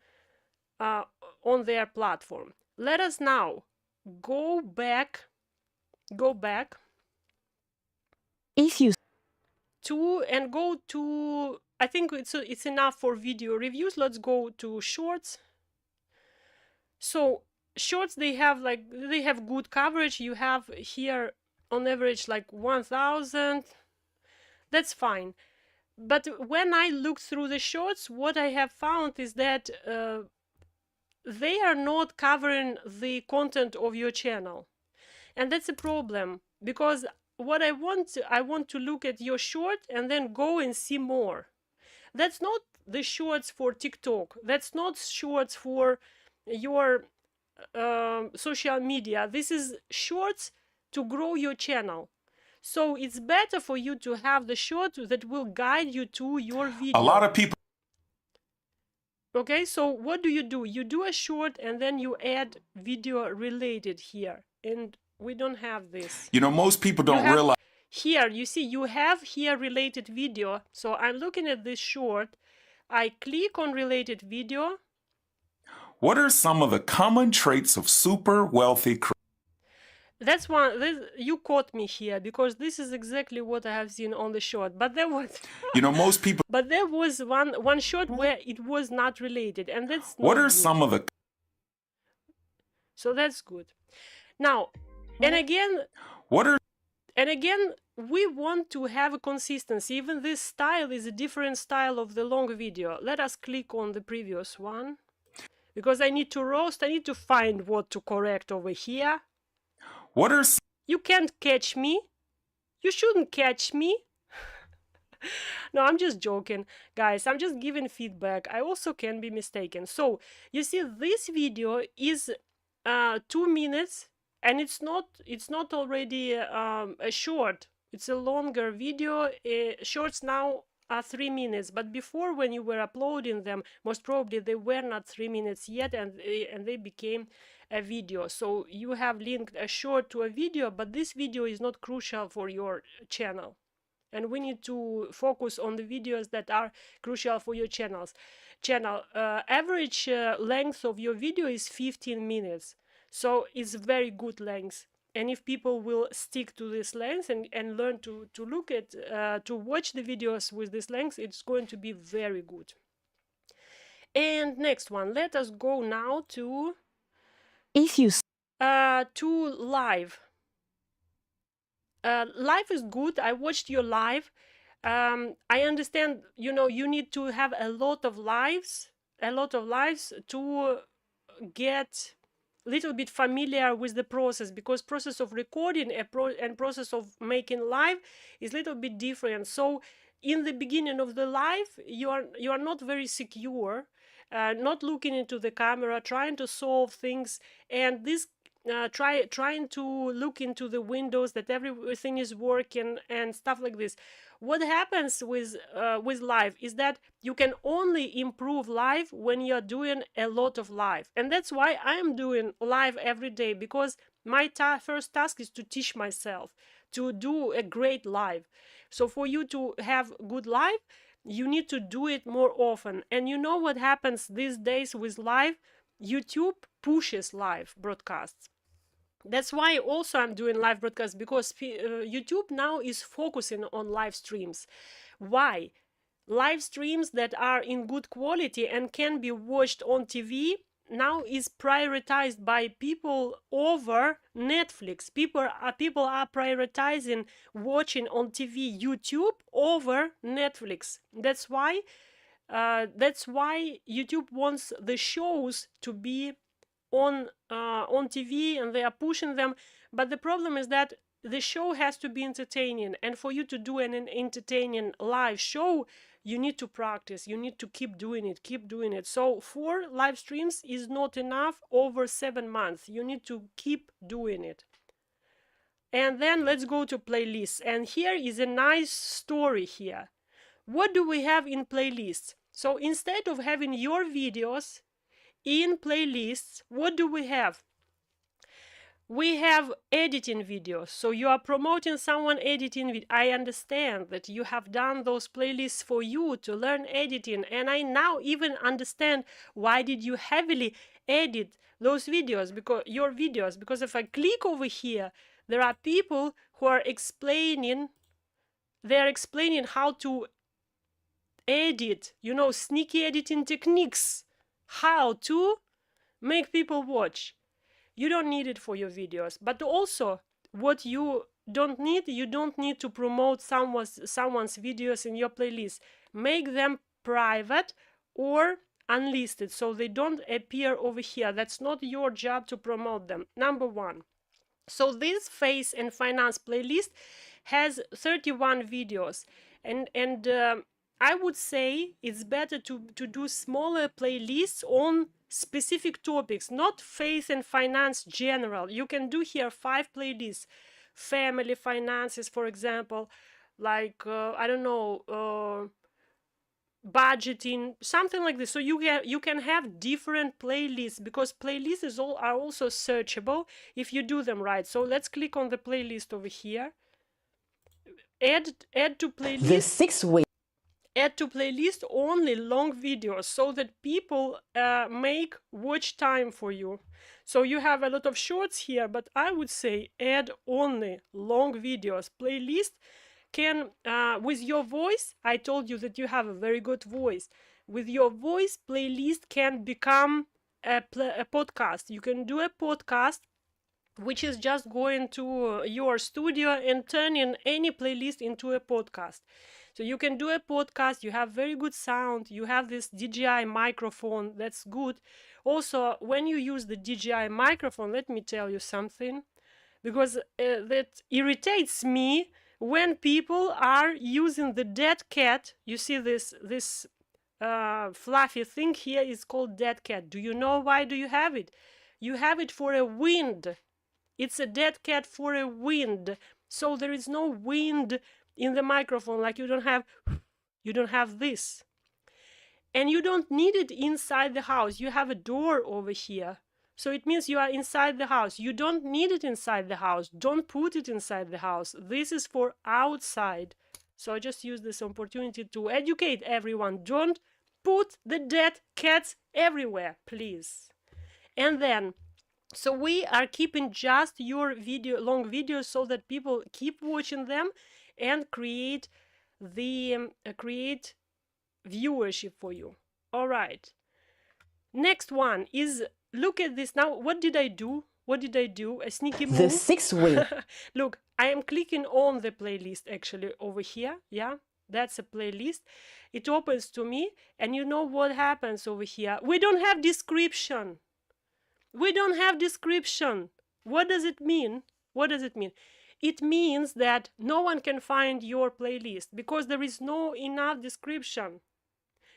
A: their platform. Let us now go back
C: if you
A: go to, I think it's enough for video reviews. Let's go to shorts. So shorts, they have good coverage. You have here on average like 1,000. That's fine. But when I look through the shorts, what I have found is that they are not covering the content of your channel, and that's a problem, because what I want to look at your short and then go and see more. That's not the shorts for TikTok. That's not shorts for your social media. This is shorts to grow your channel. So it's better for you to have the short that will guide you to your video.
D: A lot of people.
A: Okay, so what do? You do a short and then you add video related here. And we don't have this.
D: You know, most people don't realize.
A: Here, you see, you have here related video. So I'm looking at this short. I click on related video.
D: What are some of the common traits of super wealthy?
A: That's one. You caught me here because this is exactly what I have seen on the short. But there was,
D: you know, most people.
A: But there was one short where it was not related, and that's.
D: What are some of the?
A: So that's good. Now, and again.
D: What are?
A: And again, we want to have a consistency. Even this style is a different style of the long video. Let us click on the previous one, because I need to roast. I need to find what to correct over here.
D: What are?
A: You can't catch me. You shouldn't catch me. No, I'm just joking, guys. I'm just giving feedback. I also can be mistaken. So you see, this video is 2 minutes, and it's not already a short. It's a longer video. Shorts now are 3 minutes, but before, when you were uploading them, most probably they were not 3 minutes yet, and they became a video. So you have linked a short to a video, but this video is not crucial for your channel, and we need to focus on the videos that are crucial for your channel. Average length of your video is 15 minutes, so it's very good length. And if people will stick to this length and learn to look at to watch the videos with this length, it's going to be very good. And next one, let us go now to
C: If you
A: To live. Live is good. I watched your live. I understand, you need to have a lot of lives to get a little bit familiar with the process, because process of recording and process of making live is a little bit different. So in the beginning of the live, you are not very secure, not looking into the camera, trying to solve things, and this trying to look into the windows that everything is working and stuff like this. What happens with live is that you can only improve live when you're doing a lot of live, and that's why I'm doing live every day, because my first task is to teach myself to do a great live. So for you to have good live, you need to do it more often. And you know what happens these days with live? YouTube pushes live broadcasts. That's why also I'm doing live broadcasts, because YouTube now is focusing on live streams. Why? Live streams that are in good quality and can be watched on TV now is prioritized by people over Netflix. People are prioritizing watching on TV YouTube over Netflix. That's why YouTube wants the shows to be on TV, and they are pushing them. But the problem is that the show has to be entertaining, and for you to do an entertaining live show, you need to practice, you need to keep doing it. So 4 live streams is not enough over 7 months. You need to keep doing it. And then let's go to playlists, and here is a nice story here. What do we have in playlists? So instead of having your videos in playlists, what do we have? We have editing videos. So you are promoting someone editing. I understand that you have done those playlists for you to learn editing, and I now even understand why did you heavily edit those videos, because if I click over here, there are people who are explaining how to edit, sneaky editing techniques, how to make people watch. You don't need it for your videos. But also, what you don't need to promote someone's videos in your playlist. Make them private or unlisted, so they don't appear over here. That's not your job to promote them. Number 1. So this Face and Finance playlist has 31 videos, and I would say it's better to do smaller playlists on specific topics, not Faith and Finance general. You can do here 5 playlists. Family finances, for example, like I don't know, budgeting, something like this. So you can have different playlists, because playlists are also searchable if you do them right. So let's click on the playlist over here. Add to playlist.
C: the 6 ways.
A: Add to playlist only long videos, so that people make watch time for you. So you have a lot of shorts here, but I would say add only long videos. Playlist can, with your voice, I told you that you have a very good voice. With your voice, playlist can become a podcast. You can do a podcast which is just going to your studio and turning any playlist into a podcast. So you can do a podcast, you have very good sound, you have this DJI microphone, that's good. Also, when you use the DJI microphone, let me tell you something, because that irritates me when people are using the dead cat. You see this fluffy thing here is called dead cat. Do you know why do you have it? You have it for a wind. It's a dead cat for a wind. So there is no wind in the microphone, like you don't have this. And you don't need it inside the house. You have a door over here. So it means you are inside the house. You don't need it inside the house. Don't put it inside the house. This is for outside. So I just use this opportunity to educate everyone. Don't put the dead cats everywhere, please. And then, so we are keeping just your long videos, so that people keep watching them and create viewership for you. All right. Next one is, look at this now. What did I do? What did I do? A sneaky move.
C: The sixth way.
A: Look, I am clicking on the playlist actually over here. Yeah, that's a playlist. It opens to me, and you know what happens over here? We don't have description. We don't have description. What does it mean? What does it mean? It means that no one can find your playlist because there is no enough description.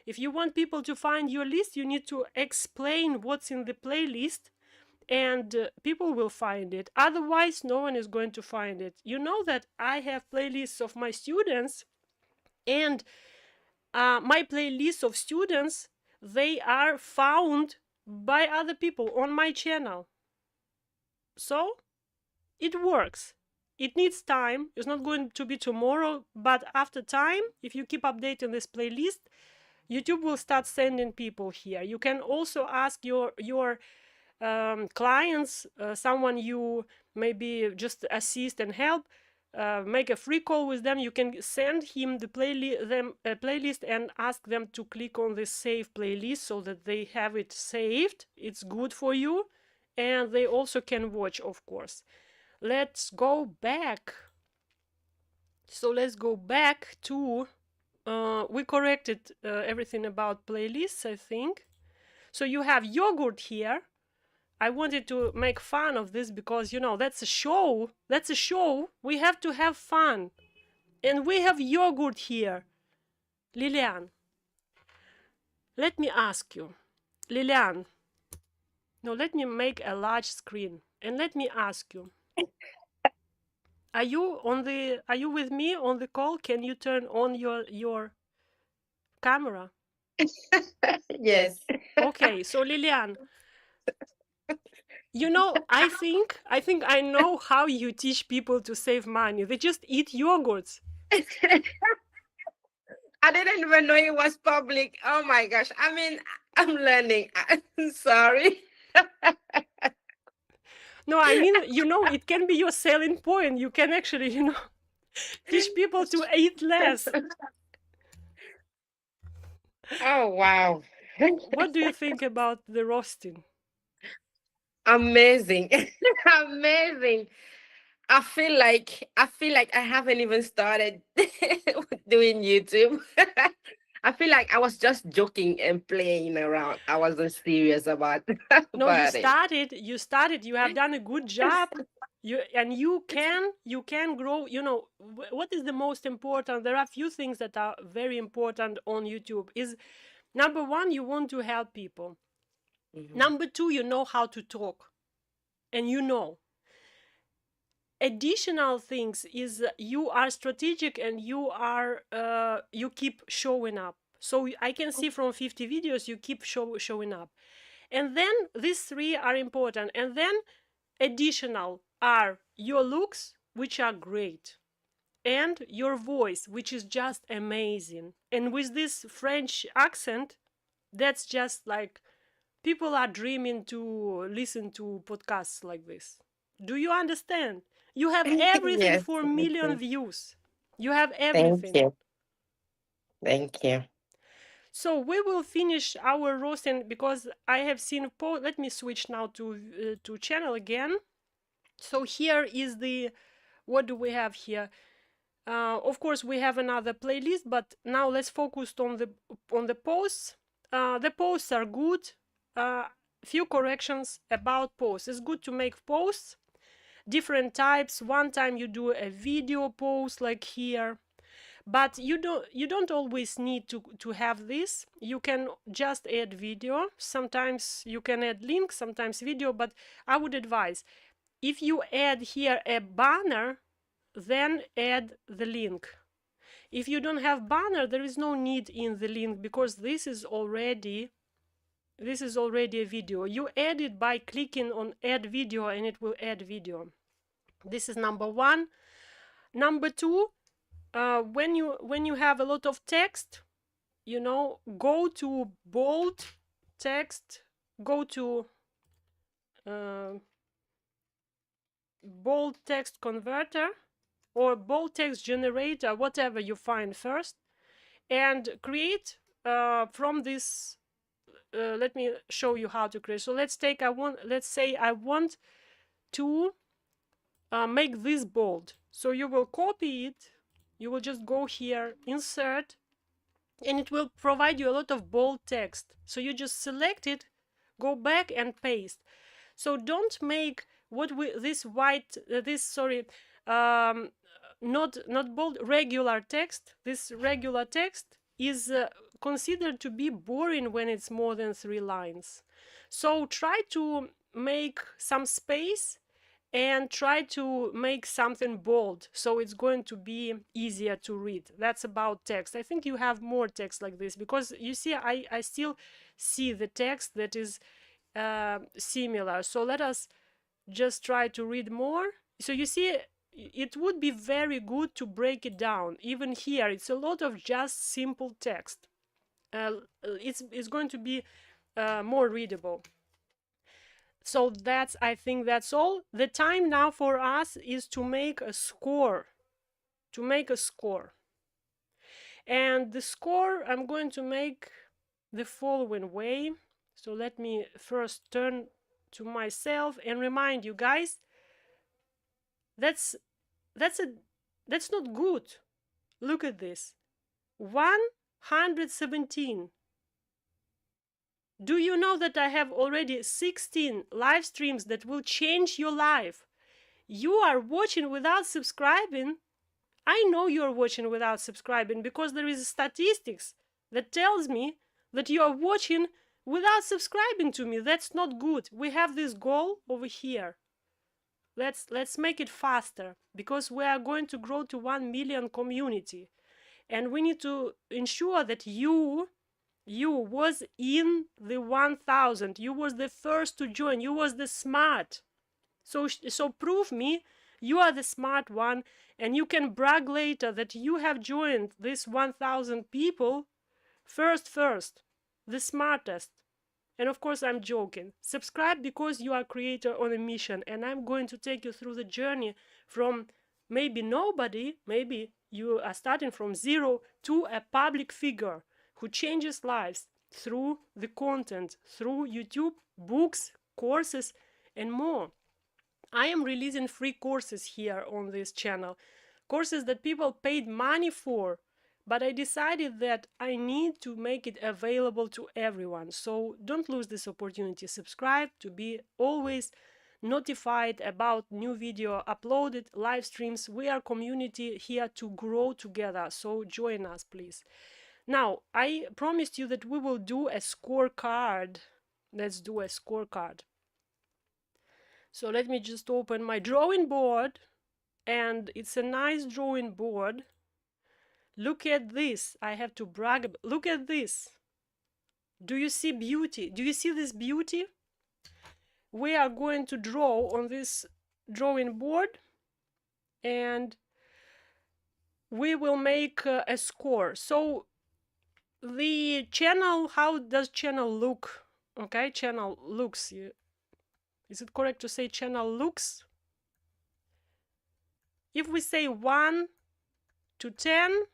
A: If you want people to find your list, you need to explain what's in the playlist, and people will find it. Otherwise, no one is going to find it. You know that I have playlists of my students, and my playlists of students, they are found by other people on my channel. So it works. It needs time. It's not going to be tomorrow, but after time, if you keep updating this playlist, YouTube will start sending people here. You can also ask your clients, someone you maybe just assist and help, make a free call with them. You can send him the playlist and ask them to click on the save playlist so that they have it saved. It's good for you, and they also can watch, of course. Let's go back. So let's go back to we corrected everything about playlists, I think. So you have yogurt here. I wanted to make fun of this because, you know, that's a show. That's a show. We have to have fun. And we have yogurt here. Lilian, let me ask you. Lilian, no, let me make a large screen. And let me ask you. Are you with me on the call? Can you turn on your camera?
B: Yes.
A: Okay, so Lilian, you know, I think I know how you teach people to save money. They just eat yogurts.
B: I didn't even know it was public. Oh my gosh. I mean, I'm learning. I'm sorry.
A: No, I mean, you know, it can be your selling point. You can actually, you know, teach people to eat less.
B: Oh wow.
A: What do you think about the roasting?
B: Amazing. Amazing. I feel like I haven't even started doing YouTube. I feel like I was just joking and playing around. I wasn't serious about
A: No, you
B: about it.
A: started. You have done a good job. You can grow. You know, what is the most important? There are a few things that are very important on YouTube. Is number one, you want to help people.
B: Mhm.
A: Number two, you know how to talk, and you know. Additional things is you are strategic, and you keep showing up. So I can see from 50 videos you keep showing up. And then these three are important. And then additional are your looks, which are great, and your voice, which is just amazing. And with this French accent, that's just like people are dreaming to listen to podcasts like this. Do you understand? You have everything
B: Yes.
A: for
B: Thank
A: million
B: you.
A: views. You have
B: Thank
A: everything.
B: you. Thank you.
A: So we will finish our roasting because I have seen let me switch now to channel again. So here is the, what do we have here? Of course we have another playlist, but now let's focus on the posts. The posts are good. Few corrections about posts. It's good to make posts, different types. One time you do a video post like here, but you don't always need to have this. You can just add video. Sometimes you can add link, sometimes video, but I would advise, if you add here a banner, then add the link. If you don't have banner, there is no need in the link because this is already a video. You add it by clicking on add video and it will add video. This is number one. Number two, when you have a lot of text, you know, go to bold text, go to bold text converter or bold text generator, whatever you find first, and create from this let me show you how to create. So let's say I want to make this bold. So you will copy it, you will just go here, insert, and it will provide you a lot of bold text. So you just select it, go back and paste. So don't make not bold, regular text. This regular text is considered to be boring when it's more than 3 lines. So try to make some space and try to make something bold, so it's going to be easier to read. That's about text. I think you have more text like this, because you see I still see the text that is similar. So let us just try to read more. So you see, it would be very good to break it down. Even here it's a lot of just simple text. It's going to be more readable. So I think that's all. The time now for us is to make a score. And the score I'm going to make the following way. So let me first turn to myself and remind you guys, that's not good. Look at this. 117. Do you know that I have already 16 live streams that will change your life? You are watching without subscribing. I know you are watching without subscribing because there is statistics that tells me that you are watching without subscribing to me. That's not good. We have this goal over here. Let's make it faster, because we are going to grow to 1 million community, and we need to ensure that you was in the 1000. You was the first to join. You was the smart. So prove me you are the smart one, and you can brag later that you have joined this 1000 people first, the smartest. And of course I'm joking. Subscribe because you are creator on a mission, and I'm going to take you through the journey from maybe nobody, maybe you are starting from zero, to a public figure who changes lives through the content, through YouTube, books, courses, and more. I am releasing free courses here on this channel, courses that people paid money for, but I decided that I need to make it available to everyone. So don't lose this opportunity. Subscribe to be always notified about new video uploaded, live streams. We are community here to grow together, so join us, please. Now, I promised you that we will do a scorecard. Let's do a scorecard. So let me just open my drawing board, and it's a nice drawing board. Look at this. I have to brag. Look at this. Do you see beauty? Do you see this beauty? We are going to draw on this drawing board, and we will make a score. So the channel, how does channel look? Okay, channel looks. Is it correct to say channel looks? If we say 1 to 10,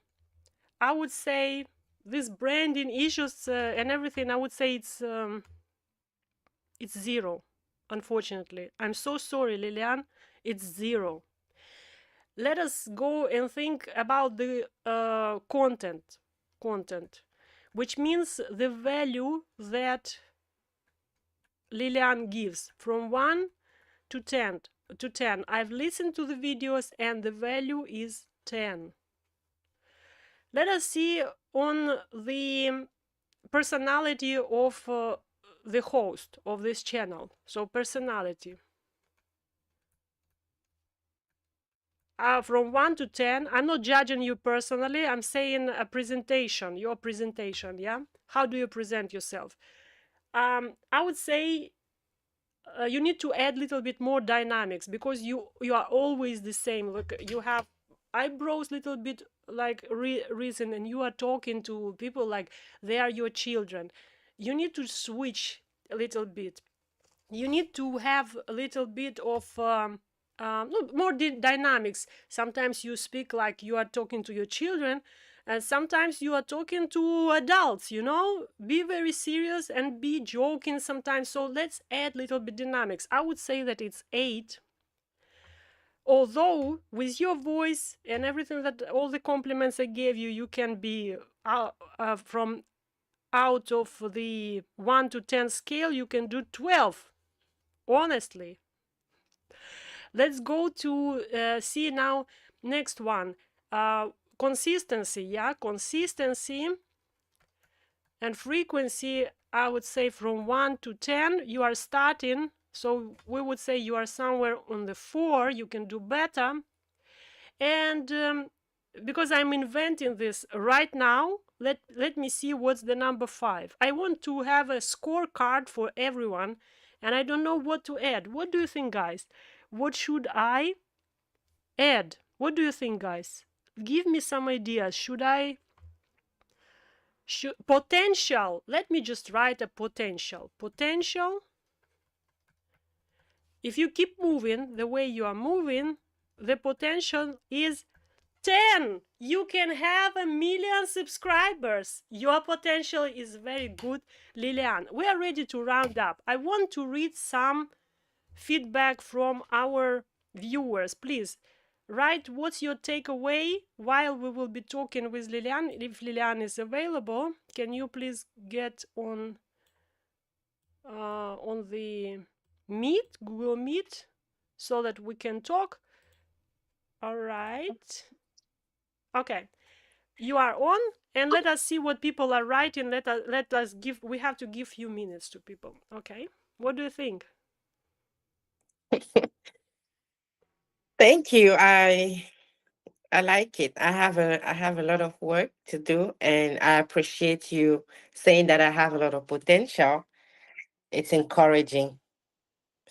A: I would say this branding issues and everything, I would say it's 0, unfortunately. I'm so sorry, Lilian, it's 0. Let us go and think about the content, which means the value that Lilian gives from 1 to 10. I've listened to the videos and the value is 10. Let us see on the personality of the host of this channel. So personality. From 1 to 10, I'm not judging you personally. I'm saying a presentation, your presentation, yeah? How do you present yourself? I would say you need to add a little bit more dynamics, because you are always the same. Look, you have eyebrows little bit like reason, and you are talking to people like they are your children. You need to switch a little bit. You need to have a little bit of more dynamics. Sometimes you speak like you are talking to your children, And sometimes you are talking to adults, you know, be very serious and be joking sometimes. So let's add little bit dynamics. I would say that it's 8. Although with your voice and everything, that all the compliments I gave you, you can be from out of the 1 to 10 scale, you can do 12, honestly. Let's go to see now next one. Consistency, yeah, consistency and frequency. I would say from 1 to 10 you are starting, so we would say you are somewhere on the 4. You can do better. And because I'm inventing this right now, let me see what's the number 5. I want to have a scorecard for everyone, and I don't know what to add. What do you think, guys? What should I add? What do you think, guys? Give me some ideas. Potential. Let me just write a potential. Potential. If you keep moving the way you are moving, the potential is 10. You can have 1,000,000 subscribers. Your potential is very good, Lilian. We are ready to round up. I want to read some feedback from our viewers. Please write what's your takeaway while we will be talking with Lilian. If Lilian is available, can you please get on the Meet, Google Meet, so that we can talk? All right. Okay. You are on, and let us see what people are writing. Let us give. We have to give few minutes to people. Okay. What do you think?
B: Thank you. I like it. I have a lot of work to do, and I appreciate you saying that I have a lot of potential. It's encouraging.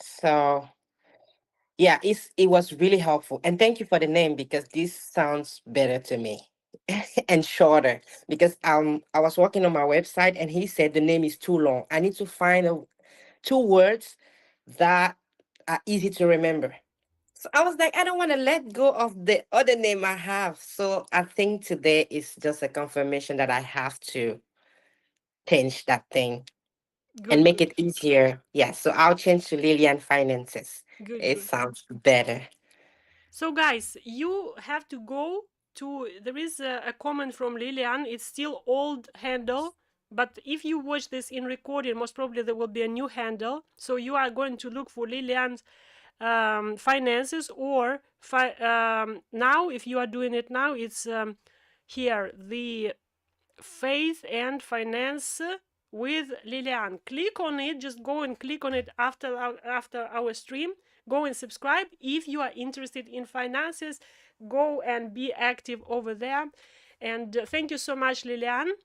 B: So yeah, it was really helpful. And thank you for the name, because this sounds better to me and shorter, because I was working on my website and he said the name is too long. I need to find two words that are easy to remember. So I was like, I don't want to let go of the other name I have. So I think today is just a confirmation that I have to change that thing and
A: Good,
B: make
A: good,
B: it easier. Yeah. So I'll change to Lillian Finances.
A: good,
B: It
A: good.
B: sounds better.
A: So guys, you have to go to. There is a comment from Lilian. It's still old handle, but if you watch this in recording, most probably there will be a new handle. So you are going to look for Lilian's finances, or now, if you are doing it now, it's here, the faith and finance with Lilian. Click on it. Just go and click on it after our stream. Go and subscribe. If you are interested in finances, go and be active over there. And thank you so much, Lilian.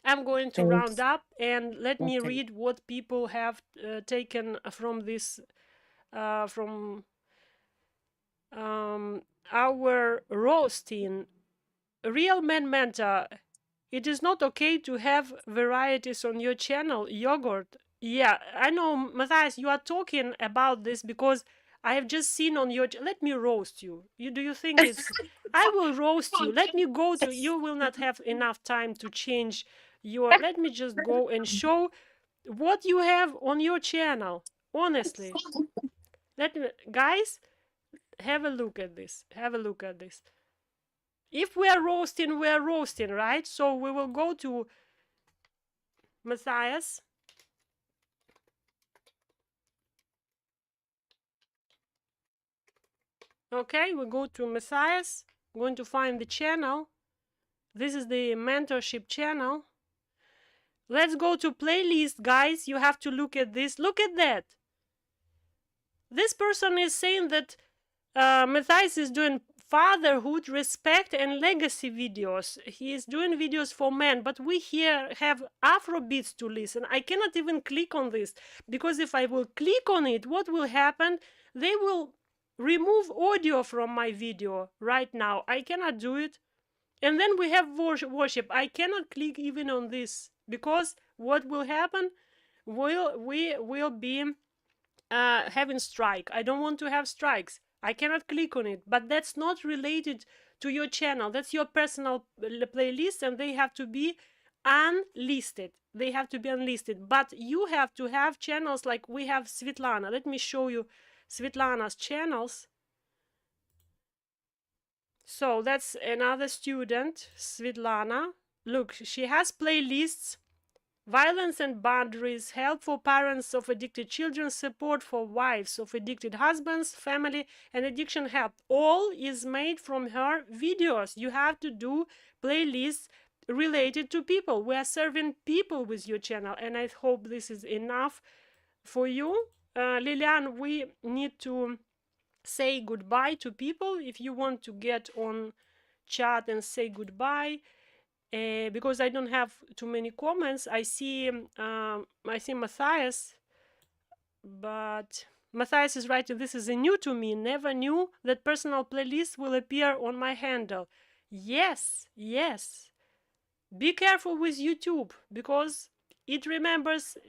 A: I'm going to round
B: Thanks.
A: up, and let me
B: Okay.
A: read what people have taken from this from our roasting. Real man mentor, it is not okay to have varieties on your channel. Yogurt. Yeah, I know, Matthias, you are talking about this because I have just seen on your. Let me roast you. Do you think it's. I will roast you. Let me go to. You will not have enough time to change your. Let me just go and show what you have on your channel. Honestly. Let me. Guys, have a look at this. Have a look at this. If we are roasting, right? So we will go to Matthias. Okay, we go to Matthias. I'm going to find the channel. This is the mentorship channel. Let's go to playlist, guys. You have to look at this. Look at that. This person is saying that Matthias is doing fatherhood, respect, and legacy videos. He is doing videos for men, but we here have Afrobeats to listen. I cannot even click on this, because if I will click on it, what will happen? They will remove audio from my video right now. I cannot do it. And then we have worship. I cannot click even on this, because what will happen? We will be having strike. I don't want to have strikes. I cannot click on it, but that's not related to your channel. That's your personal playlist, and they have to be unlisted. They have to be unlisted. But you have to have channels like we have Svetlana. Let me show you Svetlana's channels. So that's another student, Svetlana. Look, she has playlists: violence and boundaries, help for parents of addicted children, support for wives of addicted husbands, family and addiction help. All is made from her videos. You have to do playlists related to people. We are serving people with your channel, and I hope this is enough for you. Lilian, we need to say goodbye to people. If you want to get on chat and say goodbye, because I don't have too many comments. I see Matthias, but Matthias is writing, this is new to me. Never knew that personal playlist will appear on my handle. Yes, yes. Be careful with YouTube, because it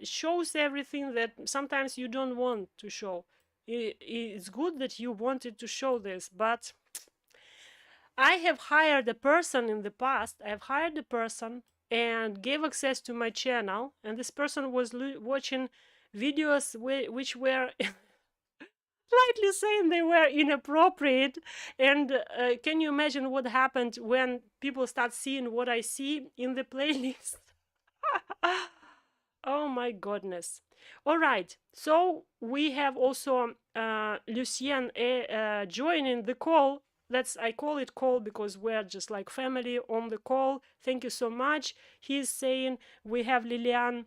A: shows everything that sometimes you don't want to show. It's good that you wanted to show this, but I have hired a person in the past. I have hired a person and gave access to my channel, and this person was watching videos which were slightly saying they were inappropriate. And can you imagine what happened when people start seeing what I see in the playlist? Oh my goodness. All right, so we have also Lucien joining the call. I call it call because we're just like family on the call. Thank you so much. He's saying we have Lilian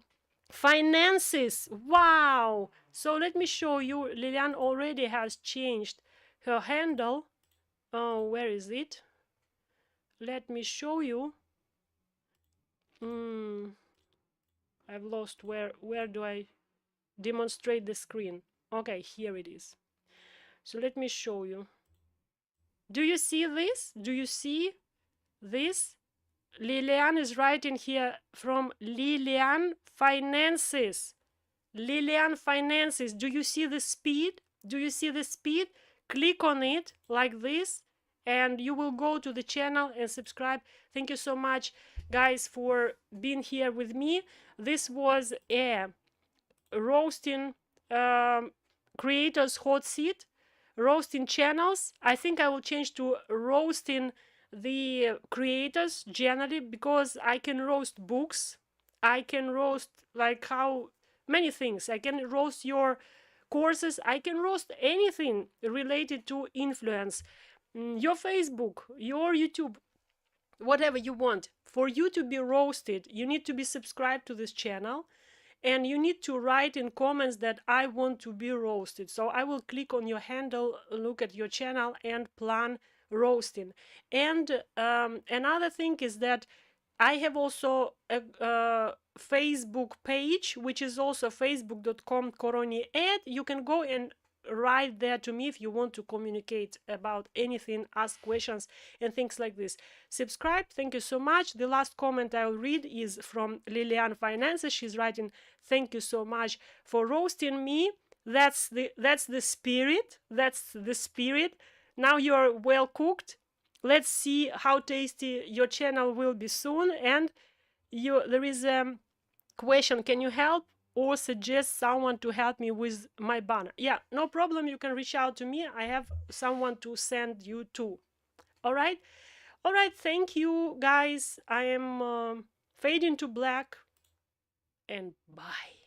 A: finances. Wow. So let me show you. Lilian already has changed her handle. Oh, where is it? Let me show you. I've lost where do I demonstrate the screen? Okay, here it is. So let me show you. Do you see this? Do you see this? Lilian is writing here from Lilian Finances. Lilian Finances. Do you see the speed? Do you see the speed? Click on it like this, and you will go to the channel and subscribe. Thank you so much, guys, for being here with me. This was a roasting creators hot seat, roasting channels. I think I will change to roasting the creators generally, because I can roast books, I can roast like how many things. I can roast your courses, I can roast anything related to influence, your Facebook, your YouTube, whatever you want. For you to be roasted, you need to be subscribed to this channel, and you need to write in comments that I want to be roasted. So I will click on your handle, look at your channel, and plan roasting. And another thing is that I have also a Facebook page, which is also facebook.com/koroni-ed. You can go and write there to me if you want to communicate about anything, ask questions and things like this. Subscribe. Thank you so much. The last comment I will read is from Lilian Finances. She's writing, thank you so much for roasting me. That's the spirit. That's the spirit. Now you're well cooked. Let's see how tasty your channel will be soon. And there is a question, can you help or suggest someone to help me with my banner? Yeah, no problem. You can reach out to me. I have someone to send you to. All right. Thank you, guys. I am fading to black, and bye.